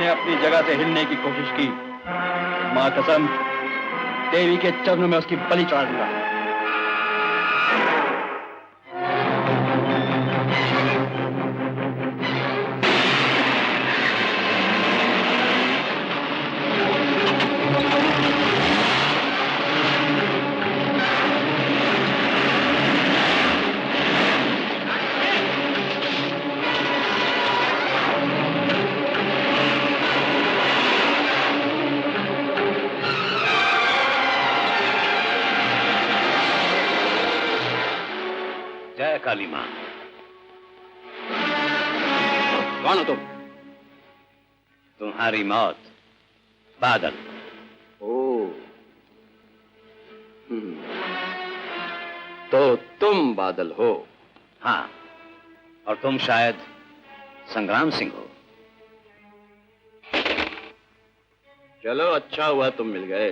अपनी जगह से हिलने की कोशिश की, मां कसम देवी के चरणों में उसकी बलि चढ़ा दूंगा। काली मां। कौन हो तुम? तुम्हारी मौत बादल। तो तुम बादल हो? हाँ, और तुम शायद संग्राम सिंह हो। चलो अच्छा हुआ तुम मिल गए।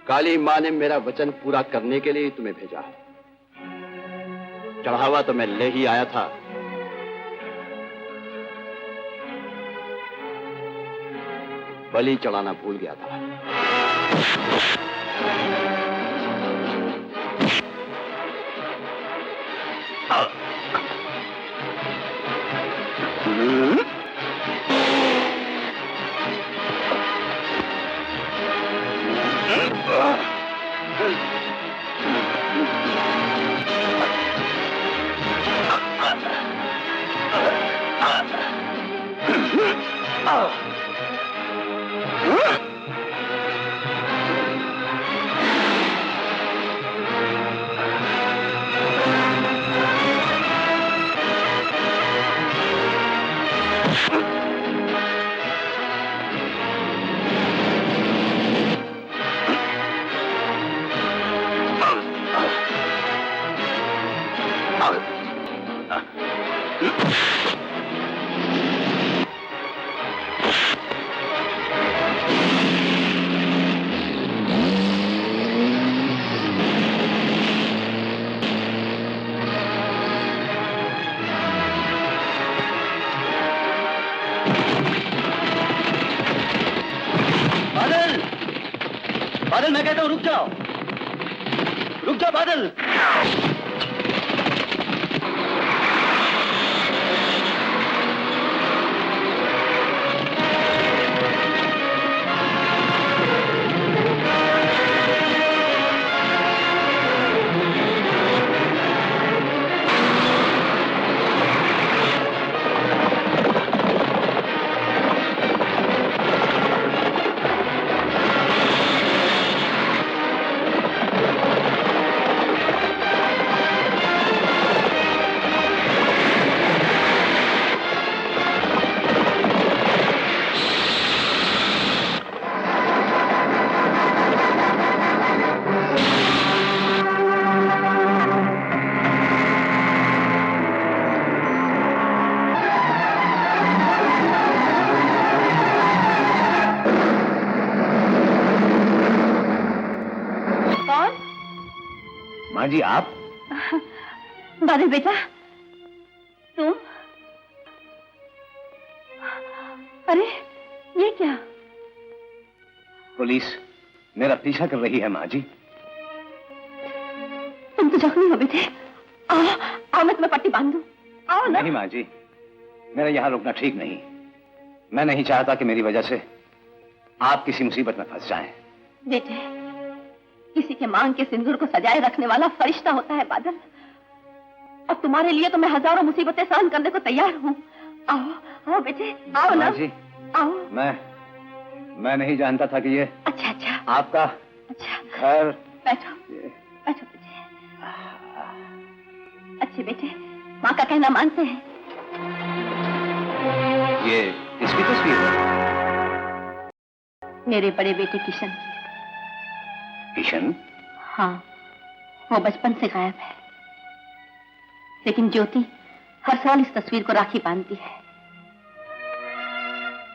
काली मां ने मेरा वचन पूरा करने के लिए तुम्हें भेजा है। चढ़ावा तो मैं ले ही आया था, बलि चढ़ाना भूल गया था। बादल, मैं कहता हूं रुक जाओ, रुक जाओ बादल। माँ जी आप? बादल बेटा, तुम? अरे ये क्या? पुलिस मेरा पीछा कर रही है माँ जी। तुम तो जख्मी हो बेटे। आओ आओ, मैं तुम्हें पट्टी बांध दूं। आओ ना। नहीं माँ जी, मेरा यहाँ रुकना ठीक नहीं। मैं नहीं चाहता कि मेरी वजह से आप किसी मुसीबत में फंस जाएं। बेटे, किसी के मांग के सिंदूर को सजाए रखने वाला फरिश्ता होता है बादल। और तुम्हारे लिए तो मैं हजारों मुसीबतें सहन करने को तैयार हूँ। आओ आओ बेटे, आओ ना। जी, आओ। मैं नहीं जानता था कि ये अच्छा आपका घर। बैठो बैठो बेटे। अच्छे बेटे, माँ का कहना मानते हैं। ये किसकी तस्वीर है? मेरे बड़े बेटे किशन की। किशन? हाँ, वो बचपन से गायब है, लेकिन ज्योति हर साल इस तस्वीर को राखी बांधती है।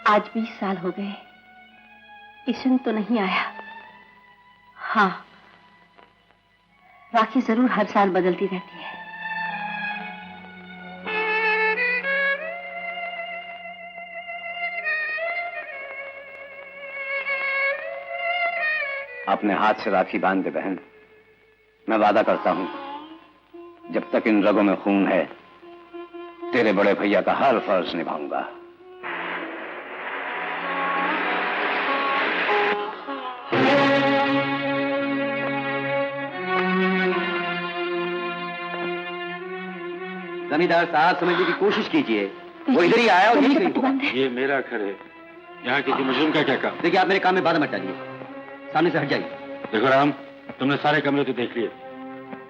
आज 20 साल हो गए, किशन तो नहीं आया। हाँ, राखी जरूर हर साल बदलती रहती है। अपने हाथ से राखी बांध दे बहन। मैं वादा करता हूं, जब तक इन रगों में खून है, तेरे बड़े भैया का हर फर्ज निभाऊंगा। जमींदार साहब, समझने की कोशिश कीजिए, वो इधर ही आया और यही कहीं होगा। ये मेरा घर है, यहाँ किसी मुजरिम का क्या काम? देखिए, आप मेरे काम में बाधा मत डालिए, सामने से हट जाइए। देखो राम, तुमने सारे कमरे तो देख लिए,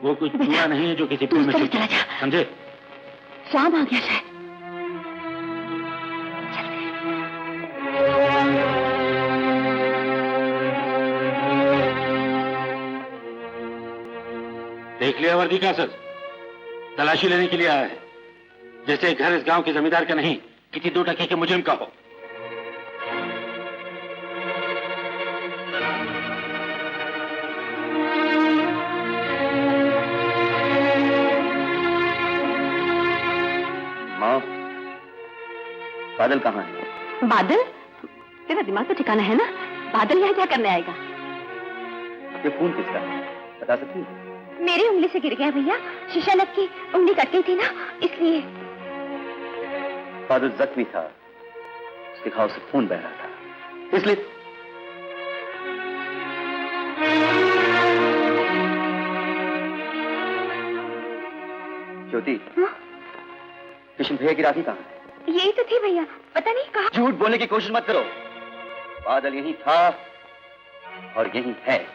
वो कुछ चूहा नहीं है जो किसी पुल में छुप, समझे? शाम आ गया शायद। देख लिया वर्दी का असर? तलाशी लेने के लिए आया है, जैसे घर इस गांव के जमींदार का नहीं, किसी 2 टके के मुजरिम का हो। माँ, बादल कहाँ है? बादल? तेरा दिमाग तो ठिकाना है ना? बादल यहाँ क्या करने आएगा? ये खून किसका है, बता सकती है? मेरी उंगली से गिर गया भैया, शीशा लग की उंगली कट गई थी ना, इसलिए। बादल जख्मी था, उसके घाव से खून बह रहा था, इसलिए। ज्योति, किशन भैया की राखी कहाँ है? यही तो थी भैया, पता नहीं कहाँ। झूठ बोलने की कोशिश मत करो, बादल यहीं था और यहीं है।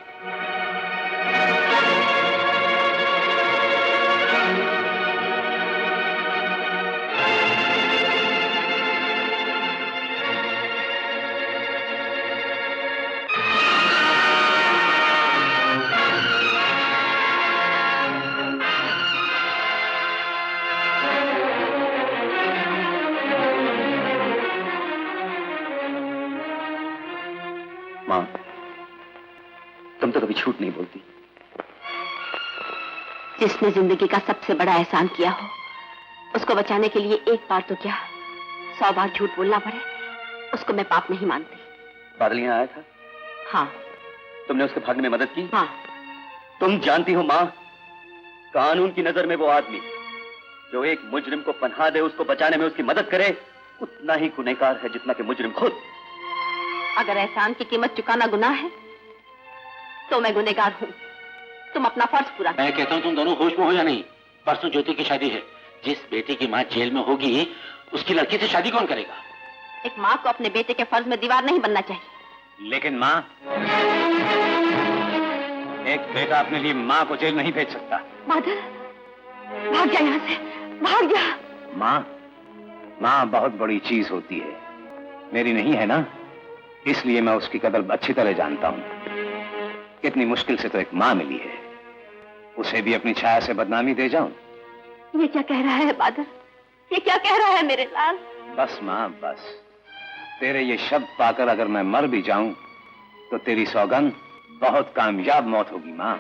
मां, तुम तो कभी झूठ नहीं बोलती। जिसने जिंदगी का सबसे बड़ा एहसान किया हो, उसको बचाने के लिए एक बार तो क्या 100 बार झूठ बोलना पड़े, उसको मैं पाप नहीं मानती। बादल यहाँ आया था? हाँ। तुमने उसके भागने में मदद की? हाँ। तुम जानती हो मां, कानून की नजर में वो आदमी जो एक मुजरिम को पनाह दे, उसको बचाने में उसकी मदद करे, उतना ही गुनहगार है जितना कि मुजरिम खुद। अगर एहसान की कीमत चुकाना गुनाह है, तो मैं गुनहगार हूँ। तुम अपना फर्ज पूरा। मैं कहता हूँ तुम दोनों होश में हो या नहीं? परसों ज्योति की शादी है, जिस बेटे की माँ जेल में होगी, उसकी लड़की से शादी कौन करेगा? एक माँ को अपने बेटे के फर्ज में दीवार नहीं बनना चाहिए। लेकिन माँ, एक बेटा अपने लिए माँ को जेल नहीं भेज सकता। बादल, भाग जा यहाँ से, भाग जा। माँ बहुत बड़ी चीज होती है, मेरी नहीं है ना, इसलिए मैं उसकी कदर अच्छी तरह जानता हूँ। कितनी मुश्किल से तो एक माँ मिली है, उसे भी अपनी छाया से बदनामी दे जाऊं? ये क्या कह रहा है बादल? ये क्या कह रहा है मेरे लाल? बस माँ बस, तेरे ये शब्द पाकर अगर मैं मर भी जाऊं तो तेरी सौगंध बहुत कामयाब मौत होगी माँ।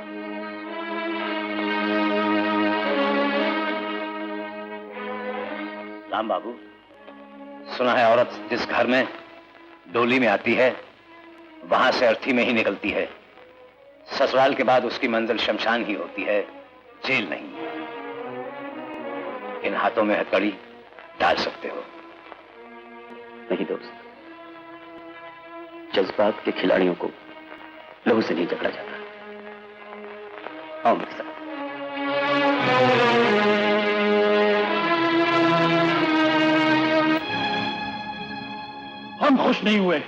राम बाबू, सुना है औरत जिस घर में डोली में आती है वहां से अर्थी में ही निकलती है। ससुराल के बाद उसकी मंजिल शमशान ही होती है, जेल नहीं। इन हाथों में हथकड़ी डाल सकते हो। नहीं दोस्त, जज्बात के खिलाड़ियों को लहू से नहीं जकड़ा जाता। आओ मेरे साथ। हम खुश नहीं हुए,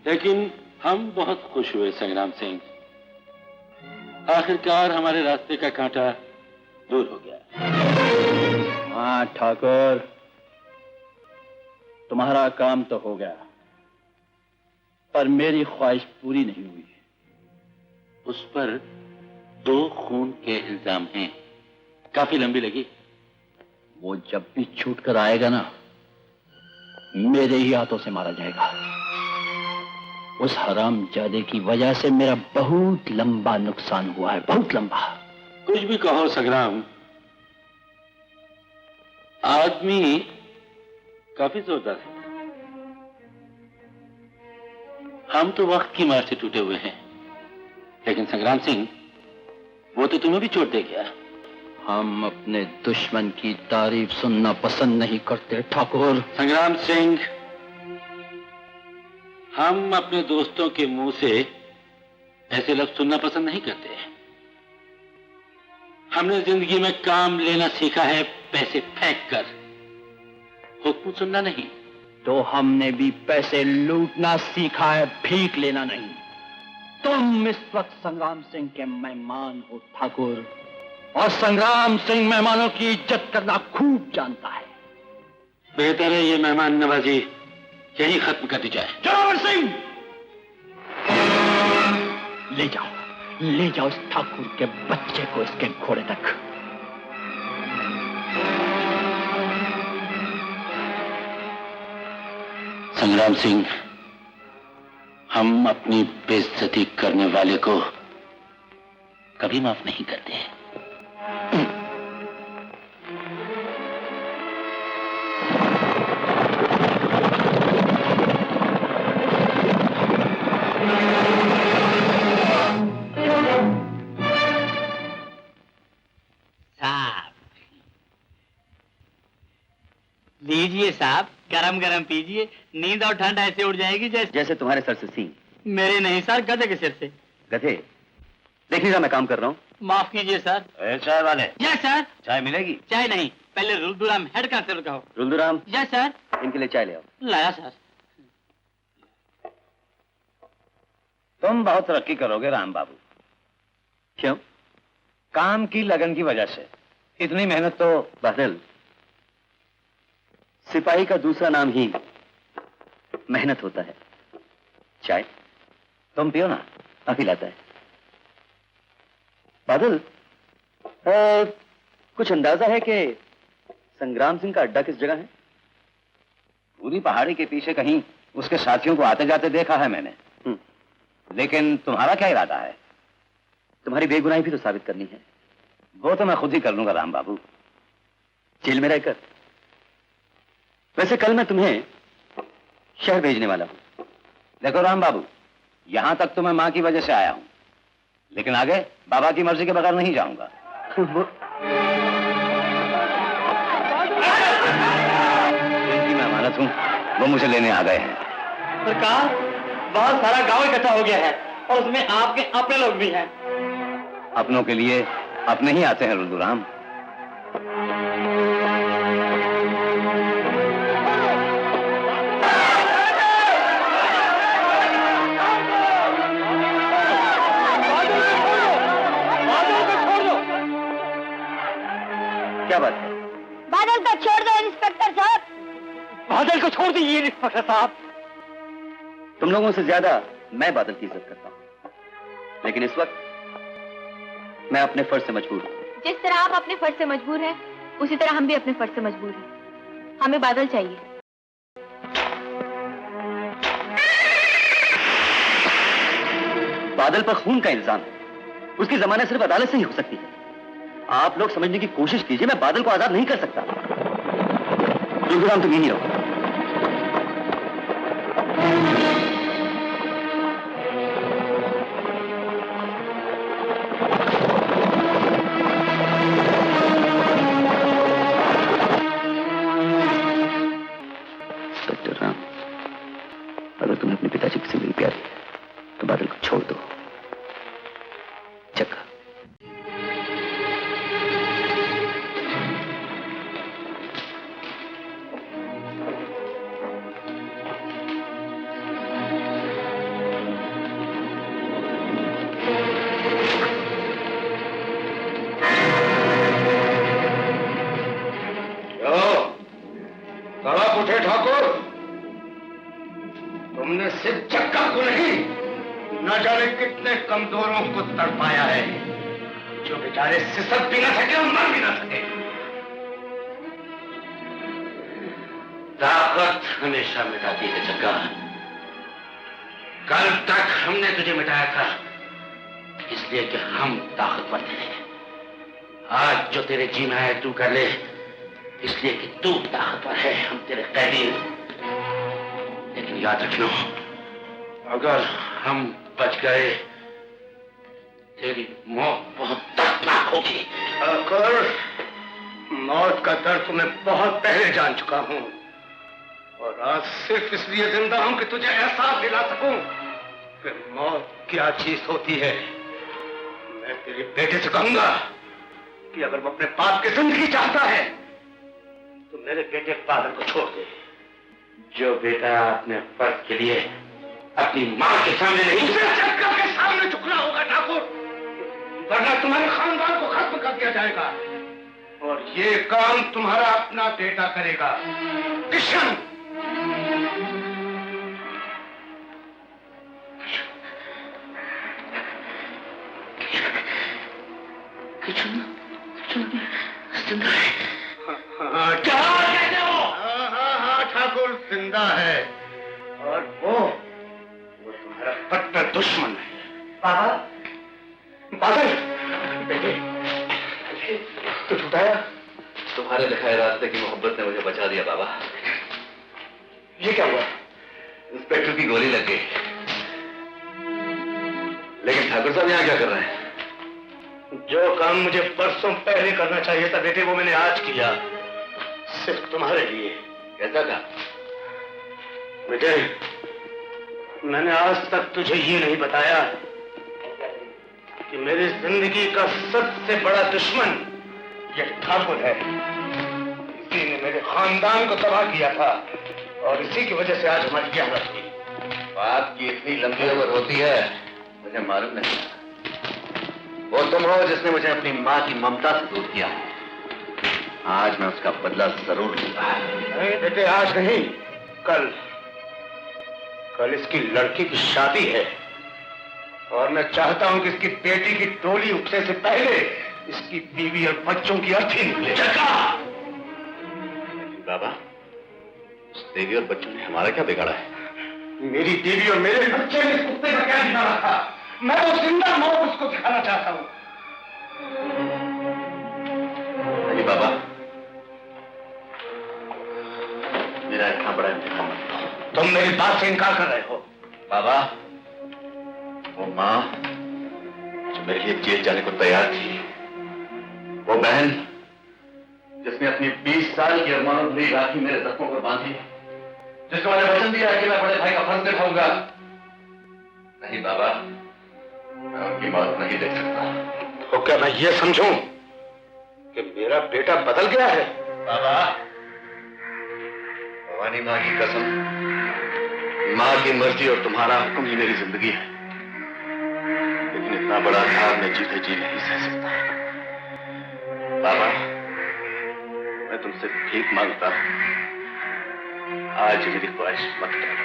लेकिन हम बहुत खुश हुए संग्राम सिंह। आखिरकार हमारे रास्ते का कांटा दूर हो गया। हाँ ठाकुर, तुम्हारा काम तो हो गया, पर मेरी ख्वाहिश पूरी नहीं हुई। उस पर 2 खून के इल्जाम हैं, काफी लंबी लगी। वो जब भी छूट कर आएगा ना, मेरे ही हाथों से मारा जाएगा। उस हरामजादे की वजह से मेरा बहुत लंबा नुकसान हुआ है, बहुत लंबा। कुछ भी कहो संग्राम, आदमी काफी जोरदार है। हम तो वक्त की मार से टूटे हुए हैं, लेकिन संग्राम सिंह वो तो तुम्हें भी चोट दे गया। हम अपने दुश्मन की तारीफ सुनना पसंद नहीं करते ठाकुर। संग्राम सिंह, हम अपने दोस्तों के मुंह से ऐसे लफ्ज सुनना पसंद नहीं करते। हमने जिंदगी में काम लेना सीखा है पैसे फेंक कर, हुक्म सुनना नहीं। तो हमने भी पैसे लूटना सीखा है, भीख लेना नहीं। तुम इस वक्त संग्राम सिंह के मेहमान हो ठाकुर, और संग्राम सिंह मेहमानों की इज्जत करना खूब जानता है। बेहतर है ये मेहमान नवाजी यही खत्म कर दी जाए। जोरावर सिंह, ले जाओ इस ठाकुर के बच्चे को इसके घोड़े तक। संग्राम सिंह, हम अपनी बेइज्जती करने वाले को कभी माफ नहीं करते। लीजिए साहब, गरम गरम पीजिए, नींद और ठंड ऐसे उड़ जाएगी जैसे तुम्हारे सर से सींग। मेरे नहीं सर, गधे के सिर से। गधे, देख लीजिए मैं काम कर रहा हूँ। माफ कीजिए सर। चाय वाले। Yes sir. चाय मिलेगी? चाय नहीं, पहले रुल्दुराम हेड कांस्टेबल का हो। रुल्दुराम। Yes sir. इनके लिए चाय ले आओ। लाया सर। तुम बहुत तरक्की करोगे राम बाबू। क्यों? काम की लगन की वजह से। इतनी मेहनत तो। बादल, सिपाही का दूसरा नाम ही मेहनत होता है। चाय तुम पियो ना, अभी लाता है। बादल, कुछ अंदाजा है कि संग्राम सिंह का अड्डा किस जगह है? पूरी पहाड़ी के पीछे कहीं उसके साथियों को आते जाते देखा है मैंने। लेकिन तुम्हारा क्या इरादा है? तुम्हारी बेगुनाही भी तो साबित करनी है। वो तो मैं खुद ही कर लूंगा राम बाबू, जेल में रहकर। वैसे कल मैं तुम्हें शहर भेजने वाला हूं। देखो राम बाबू, यहां तक तो मैं मां की वजह से आया हूं, लेकिन आगे बाबा की मर्जी के बगैर नहीं जाऊंगा। जिनकी मैं अमानत हूं वो मुझे लेने आ गए हैं। सरकार, बहुत सारा गांव इकट्ठा हो गया है और उसमें आपके अपने लोग भी हैं। अपनों के लिए अपने ही आते हैं रुल्दुराम। क्या बात है? बादल को छोड़ दो इंस्पेक्टर साहब। बादल को छोड़ दीजिए इंस्पेक्टर साहब। तुम लोगों से ज्यादा मैं बादल की इज्जत करता हूं, लेकिन इस वक्त मैं अपने फर्ज से मजबूर हूं। जिस तरह आप अपने फर्ज से मजबूर हैं, उसी तरह हम भी अपने फर्ज से मजबूर हैं। हमें बादल चाहिए। बादल पर खून का इल्जाम है, उसकी जमानत सिर्फ अदालत से ही हो सकती है। आप लोग समझने की कोशिश कीजिए, मैं बादल को आजाद नहीं कर सकता। रघुराम तुम यहीं रहो। इंस्पेक्टर राम, अगर तुम्हें अपने पिताजी की जिंदगी प्यारी है तो बादल को छोड़ दो। जग्गा। तड़प उठे ठाकुर, तुमने सिर्फ जग्गा को नहीं, न जाने कितने कमजोरों को तड़पाया है, जो बेचारे सिसक भी न सके और मर भी न सके। ताकत हमेशा मिटाती है जग्गा। कल तक हमने तुझे मिटाया था इसलिए कि हम ताकतवर थे। आज जो तेरे जी में है तू कर ले इसलिए कि तू ताकतवर है, हम तेरे कैदी। लेकिन याद रखना, अगर हम बच गए तेरी मौत बहुत दर्दनाक होगी। ठाकुर, मौत का दर्द तो मैं बहुत पहले जान चुका हूं और आज सिर्फ इसलिए जिंदा हूं कि तुझे एहसास दिला सकूं कि मौत क्या चीज होती है। मैं तेरे बेटे से कहूंगा कि अगर वो अपने बाप की जिंदगी चाहता है तो मेरे बेटे बादल को छोड़ दे। जो बेटा अपने फर्ज के लिए अपनी मां के सामने नहीं, उसे जग्गा के सामने झुकना होगा ठाकुर, वरना तुम्हारे खानदान को खत्म कर दिया जाएगा और ये काम तुम्हारा अपना बेटा करेगा, किशन। हाँ, ठाकुर जिंदा है और वो तुम्हारा कट्टर दुश्मन है। बाबा, बादल, बेटे, तू छुटाया? तुम्हारे दिखाए रास्ते की मोहब्बत ने मुझे बचा दिया बाबा। ये क्या हुआ? इंस्पेक्टर की गोली लग गई। लेकिन ठाकुर साहब यहाँ क्या कर रहे हैं? जो काम मुझे परसों पहले करना चाहिए था बेटे, वो मैंने आज किया, सिर्फ तुम्हारे लिए। कैसा था? बेटे, मैंने आज तक तुझे ये नहीं बताया कि मेरी जिंदगी का सबसे बड़ा दुश्मन ये ठाकुर है। इसी ने मेरे खानदान को तबाह किया था और इसी की वजह से आज हमारी क्या हालत हुई। बात की इतनी लंबी उम्र होती है मुझे मालूम नहीं। वो तुम हो जिसने मुझे अपनी माँ की ममता से दूर किया। आज मैं उसका बदला जरूर लूंगा। नहीं बेटे, आज नहीं, कल। कल इसकी लड़की की शादी है और मैं चाहता हूं कि इसकी बेटी की डोली उठने से पहले इसकी बीवी और बच्चों की अर्थी निकले। बाबा, उस देवी और बच्चों ने हमारा क्या बिगाड़ा है? मेरी बीवी और मेरे बच्चे ने इस कुत्ते का क्या बिगाड़ा था? मैं वो जिंदा मौत उसको दिखाना चाहता हूं। नहीं बाबा, मेरा इतना बड़ा इंतजाम मत करो। तुम मेरी बात से इनकार कर रहे हो। बाबा, वो माँ जो मेरे लिए जेल जाने को तैयार थी, वो बहन जिसने अपनी 20 साल की अरमानों भरी राखी मेरे जख्मों पर बांधी, जिसको मैंने वचन दिया कि मैं बड़े भाई का फर्ज निभाऊंगा, नहीं बाबा, मैं उनकी मौत नहीं देख सकता। तो क्या मैं ये समझूं कि मेरा बेटा बदल गया है? बाबा, भवानी माँ की कसम, माँ की मर्जी और तुम्हारा हुक्म ही मेरी जिंदगी है। लेकिन इतना बड़ा अधार मैं जीते जी नहीं सह सकता। बाबा, मैं तुमसे भीख मांगता हूं, आज मेरी ख्वाहिश मत करो।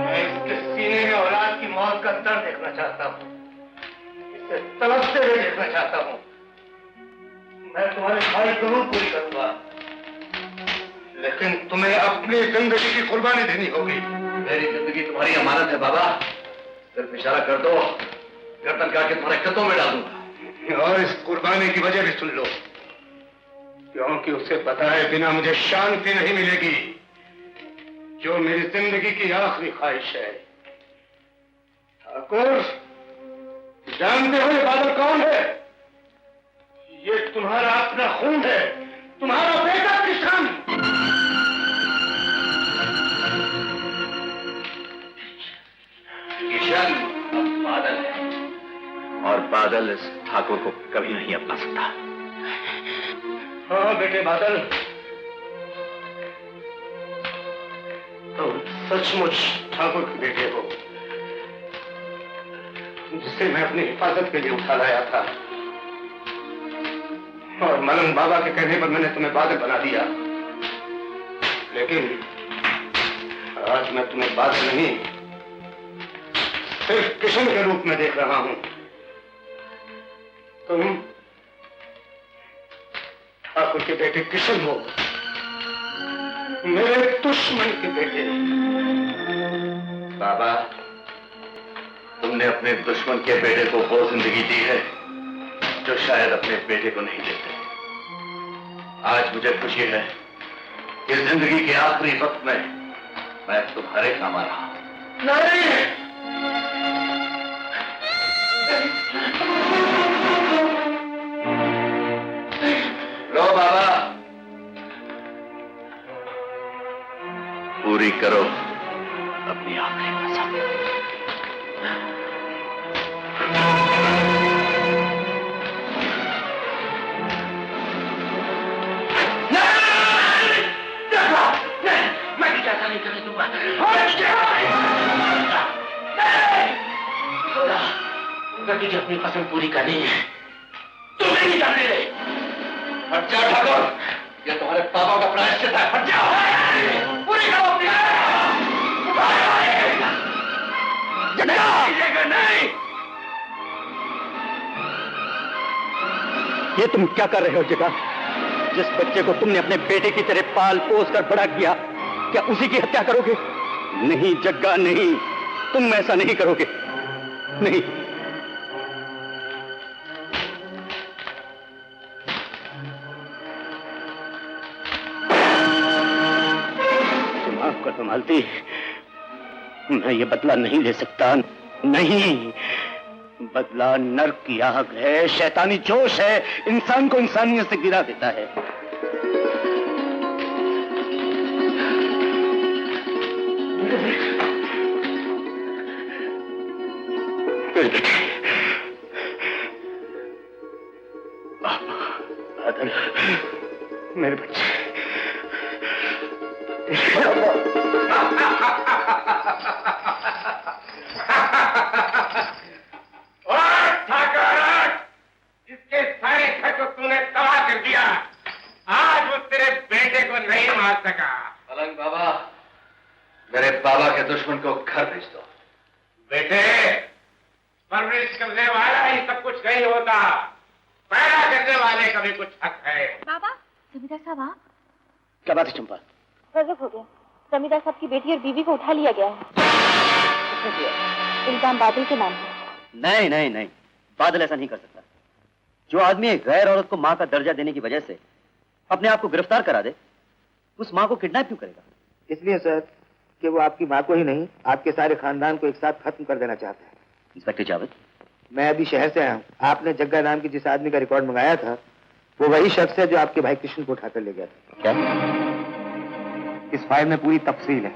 मैं इसके सीने में औलाद की मौत का दर्द देखना चाहता हूं, इसे तड़पते हुए देखना चाहता हूं। मैं तुम्हारी ख्वाहिश जरूर पूरी करूंगा, लेकिन तुम्हें अपनी जिंदगी की कुर्बानी देनी होगी। मेरी जिंदगी तुम्हारी अमानत है बाबा, सिर्फ इशारा कर दो, गर्दन काट के तुम्हारे कदमों में डाल दूंगा। और इस कुर्बानी की वजह भी सुन लो। क्योंकि उसे पता है बिना मुझे शांति नहीं मिलेगी, जो मेरी जिंदगी की आखिरी ख्वाहिश है। ठाकुर, जानते हो ये बादल कौन है? ये तुम्हारा अपना खून है, तुम्हारा बेटा किशन। किशन अब बादल है और बादल इस ठाकुर को कभी नहीं अपना सकता। हाँ बेटे बादल, तुम सचमुच ठाकुर के बेटे हो, जिसे मैं अपनी हिफाजत के लिए उठा लाया था, और मलंग बाबा के कहने पर मैंने तुम्हें बादल बना दिया। लेकिन आज मैं तुम्हें बादल नहीं, सिर्फ किशन के रूप में देख रहा हूं। तुम ठाकुर के बेटे किशन हो, मेरे दुश्मन के बेटे। बाबा, तुमने अपने दुश्मन के बेटे को वो जिंदगी दी है जो शायद अपने बेटे को नहीं देते। आज मुझे खुशी है कि जिंदगी के आखिरी वक्त में मैं तुम्हारे काम आ रहा हूं। नहीं! लो बाबा, पूरी करो अपनी आखिरी कसम। मैं भी ऐसा नहीं करने दूंगा। अगर तुझे अपनी कसम पूरी करनी है तो नहीं जाने दे। हट जाओ ठाकुर, ये तुम्हारे पापा का प्रायश्चित है। हट जाओ, पूरी करो अपनी। नहीं, ये तुम क्या कर रहे हो जगा? जिस बच्चे को तुमने अपने बेटे की तरह पाल पोस कर बड़ा किया, क्या उसी की हत्या करोगे? नहीं जग्गा, नहीं, तुम ऐसा नहीं करोगे। नहीं। कर संभालती, मैं ये बदला नहीं ले सकता। नहीं, बदला नर्क की आग है, शैतानी जोश है, इंसान को इंसानियत से गिरा देता है। बादल, मेरे बच्चे। इसके सारे घर को तूने तबाह कर दिया। आज वो तेरे बेटे को नहीं मार सका। मलंग बाबा, मेरे बाबा के दुश्मन को घर भेज दो। बेटे, परवरिश करने वाला ही सब कुछ नहीं होता, पैदा करने वाले का भी कुछ हक है। बाबा, जमींदार साहब आप? क्या बात है चंपा? गजब हो गया, जमींदार साहब की बेटी और बीवी को उठा लिया गया है। किसने किया? इल्जाम बादल के नाम है। नहीं नहीं नहीं, बादल ऐसा नहीं कर सकता। जो आदमी एक गैर औरत को मां का दर्जा देने की वजह से अपने आप को गिरफ्तार करा दे, उस मां को किडनैप क्यों करेगा? इसलिए सर कि वो आपकी मां को ही नहीं, आपके सारे खानदान को एक साथ खत्म कर देना चाहता है। इंस्पेक्टर जावेद, मैं अभी शहर से आया हूँ। आपने जग्गा नाम की जिस आदमी का रिकॉर्ड मंगाया था, वो वही शख्स है जो आपके भाई कृष्ण को उठाकर ले गया था। क्या? इस फाइल में पूरी तफसील है।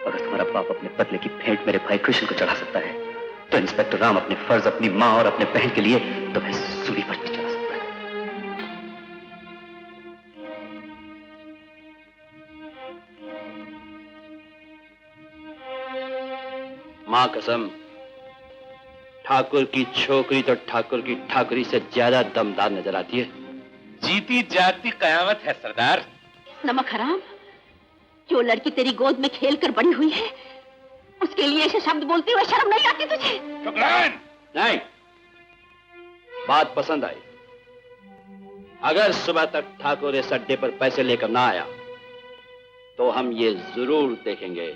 अगर तुम्हारा बाप अपने बदले की भेंट मेरे भाई कृष्ण को चढ़ा सकता है, तो इंस्पेक्टर राम अपने फर्ज अपनी मां और अपने बहन के लिए तो मैं सूली पर भी चढ़ा सकता है। मां कसम, ठाकुर की छोकरी तो ठाकुर की ठाकुरी से ज्यादा दमदार नजर आती है। जीती जाती कयामत है सरदार। नमक हराम, जो लड़की तेरी गोद में खेल कर बड़ी हुई है, उसके लिए ऐसे शब्द बोलते हुए शर्म नहीं आती तुझे? शुक्रान! नहीं, बात पसंद आई। अगर सुबह तक ठाकुर इस अड्डे पर पैसे लेकर ना आया तो हम ये जरूर देखेंगे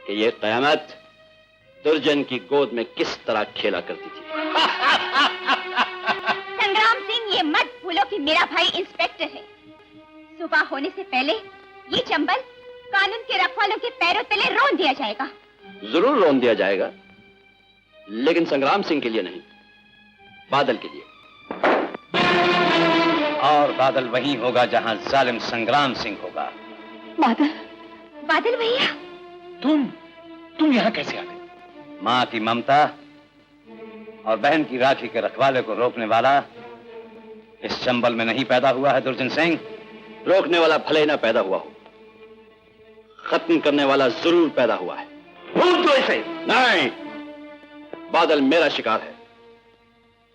कि ये कयामत दुर्जन की गोद में किस तरह खेला करती थी। संग्राम सिंह, ये मत भूलो कि मेरा भाई इंस्पेक्टर है। सुबह होने से पहले ये चंबल कानून के रखवालों के पैरों तले रोन दिया जाएगा। जरूर रोन दिया जाएगा, लेकिन संग्राम सिंह के लिए नहीं, बादल के लिए। और बादल वहीं होगा जहां जालिम संग्राम सिंह होगा। बादल, बादल भैया, तुम यहाँ कैसे आ गए? माँ की ममता और बहन की राखी के रखवाले को रोकने वाला इस चंबल में नहीं पैदा हुआ है दुर्जन सिंह। रोकने वाला भले ही ना पैदा हुआ हो, खत्म करने वाला जरूर पैदा हुआ है। भूल दो इसे। नहीं, बादल मेरा शिकार है,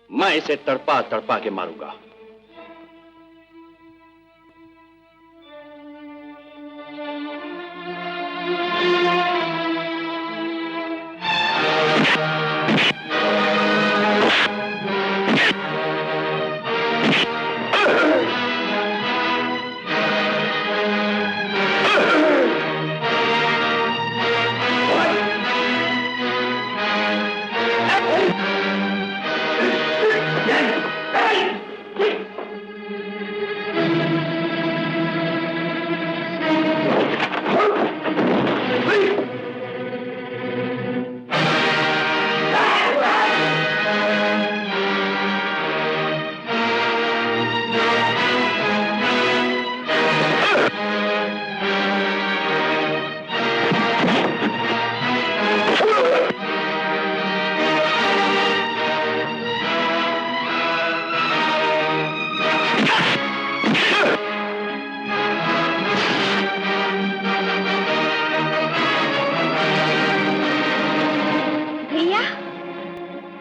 मैं इसे तड़पा तड़पा के मारूंगा।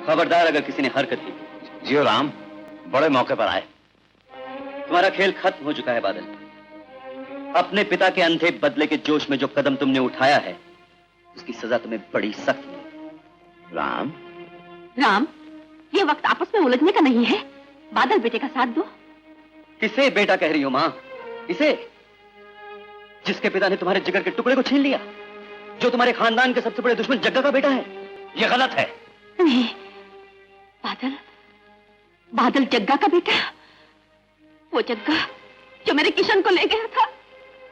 खबरदार अगर किसी ने हरकत की। जियो राम, बड़े मौके पर आए। तुम्हारा खेल खत्म हो चुका है बादल। अपने पिता के अंधे बदले के जोश में जो कदम तुमने उठाया है उसकी सजा तुम्हें बड़ी सख्त मिलेगी। राम, राम, ये वक्त आपस में उलझने का नहीं है। बादल बेटे का साथ दो। किसे बेटा कह रही हो मां? इसे, जिसके पिता ने तुम्हारे जिगर के टुकड़े को छीन लिया, जो तुम्हारे खानदान के सबसे बड़े दुश्मन जग्गा का बेटा है। यह गलत है। नहीं, बादल, बादल जग्गा का बेटा, वो जग्गा जो मेरे किशन को ले गया था।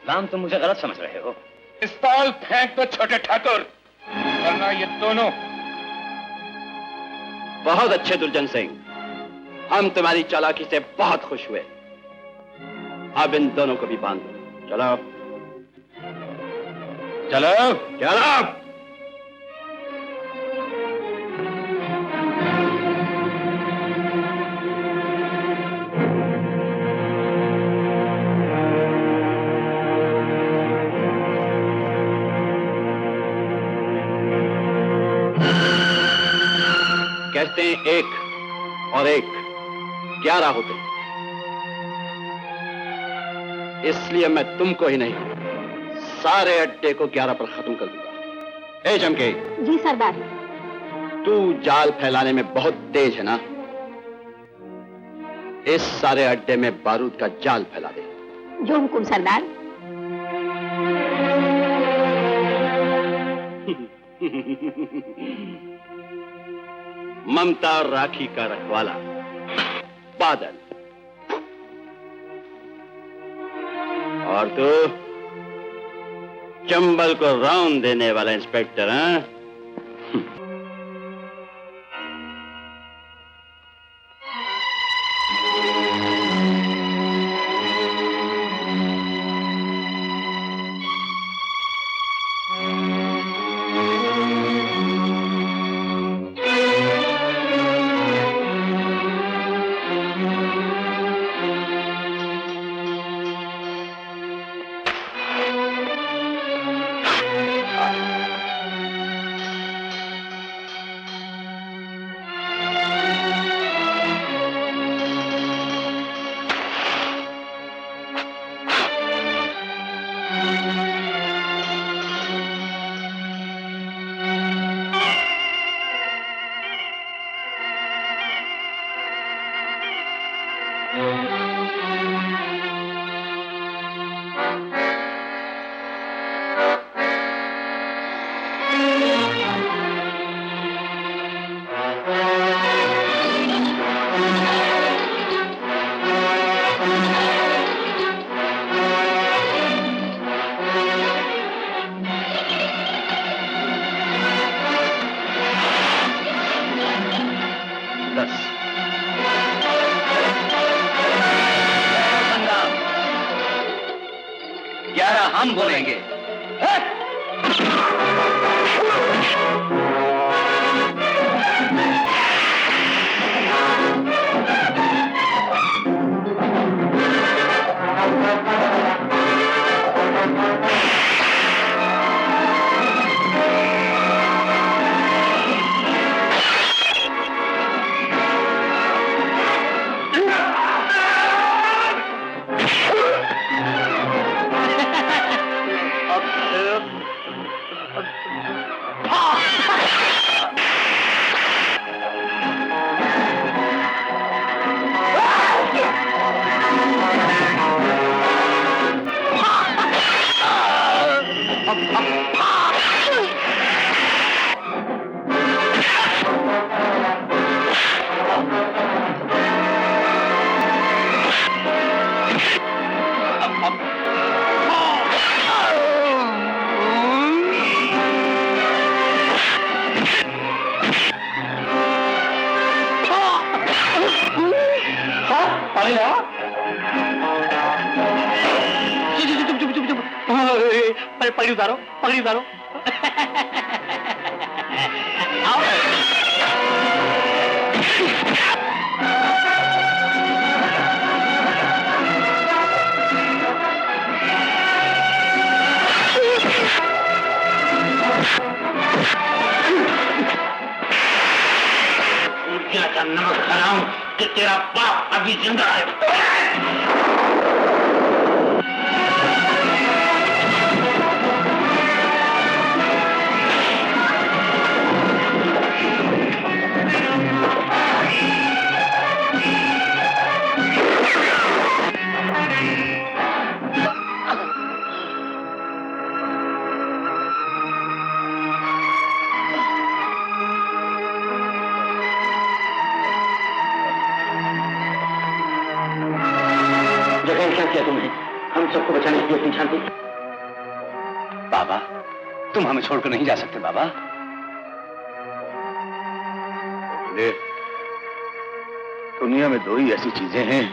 राम, तुम मुझे गलत समझ रहे हो। पिस्तौल फेंक दो छोटे ठाकुर, वरना ये दोनों। बहुत अच्छे दुर्जन सिंह, हम तुम्हारी चालाकी से बहुत खुश हुए। अब इन दोनों को भी बांध दो। चलो चलो चलो। कहते हैं 1 और 1 11 होते हैं, इसलिए मैं तुमको ही नहीं सारे अड्डे को 11 पर खत्म कर दूंगा। ए चमके। जी सरदार। तू जाल फैलाने में बहुत तेज है ना, इस सारे अड्डे में बारूद का जाल फैला दे। जो हुकुम सरदार। ममता और राखी का रखवाला बादल, और तू चंबल को राउंड देने वाला इंस्पेक्टर। हाँ, हम बोलेंगे। पगड़ी उतारो, पगड़ी उतारो। का नमक खराऊं कि तेरा बाप अभी जिंदा है। क्या किया तुमने? हम सबको बचाने के लिए अपनी जान दी। बाबा, तुम हमें छोड़कर नहीं जा सकते बाबा। दुनिया में दो ही ऐसी चीजें हैं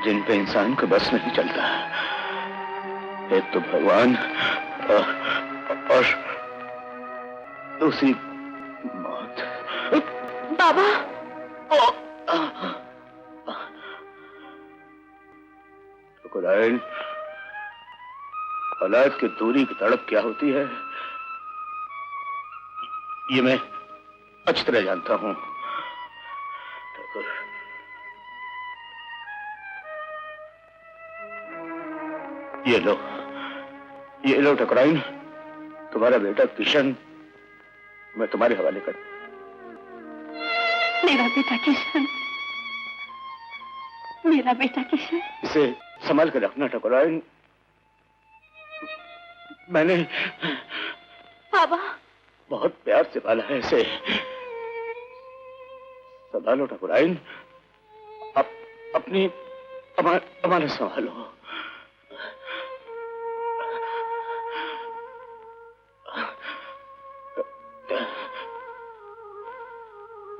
जिन पे इंसान का बस नहीं चलता, एक तो भगवान और दूसरी मौत। बाबा, कुराइन, औलाद की दूरी की तड़प क्या होती है ये मैं अच्छी तरह जानता हूं। ये लो ठकुराइन, तुम्हारा बेटा किशन मैं तुम्हारे हवाले कर। मेरा बेटा किशन, मेरा बेटा किशन। इसे संभाल कर रखना ठकुराइन। मैंने बाबा बहुत प्यार से पाला है इसे। संभालो ठकुराइन, अपनी अमानत संभालो।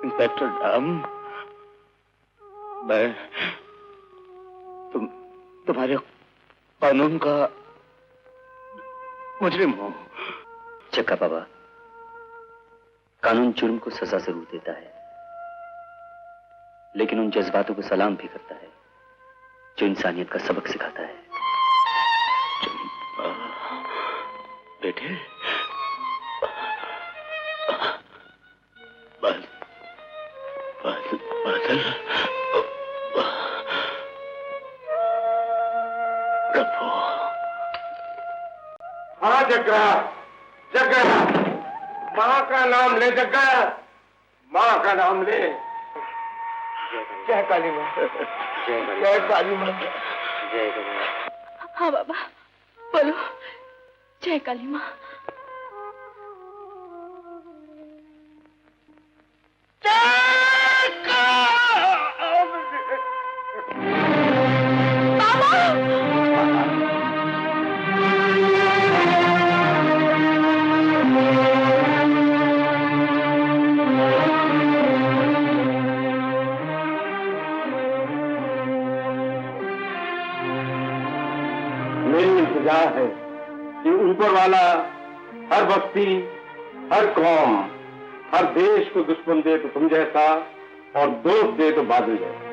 इंस्पेक्टर राम, मैं तुम्हारे कानून का मुजरिम हूं। चक्का बाबा, कानून जुर्म को सजा जरूर देता है, लेकिन उन जज्बातों को सलाम भी करता है जो इंसानियत का सबक सिखाता है। बेटे, बादल, हाँ जग्गा, जग्गा, माँ का नाम ले जग्गा, माँ का नाम ले। क्या काली माँ? जय काली माँ। जय काली माँ। हाँ बाबा बोलो। जय काली माँ। मेरी इंतजा है कि ऊपर वाला हर बस्ती, हर कौम, हर देश को दुश्मन दे तो तुम जैसा और दोस्त दे तो बादल जैसा।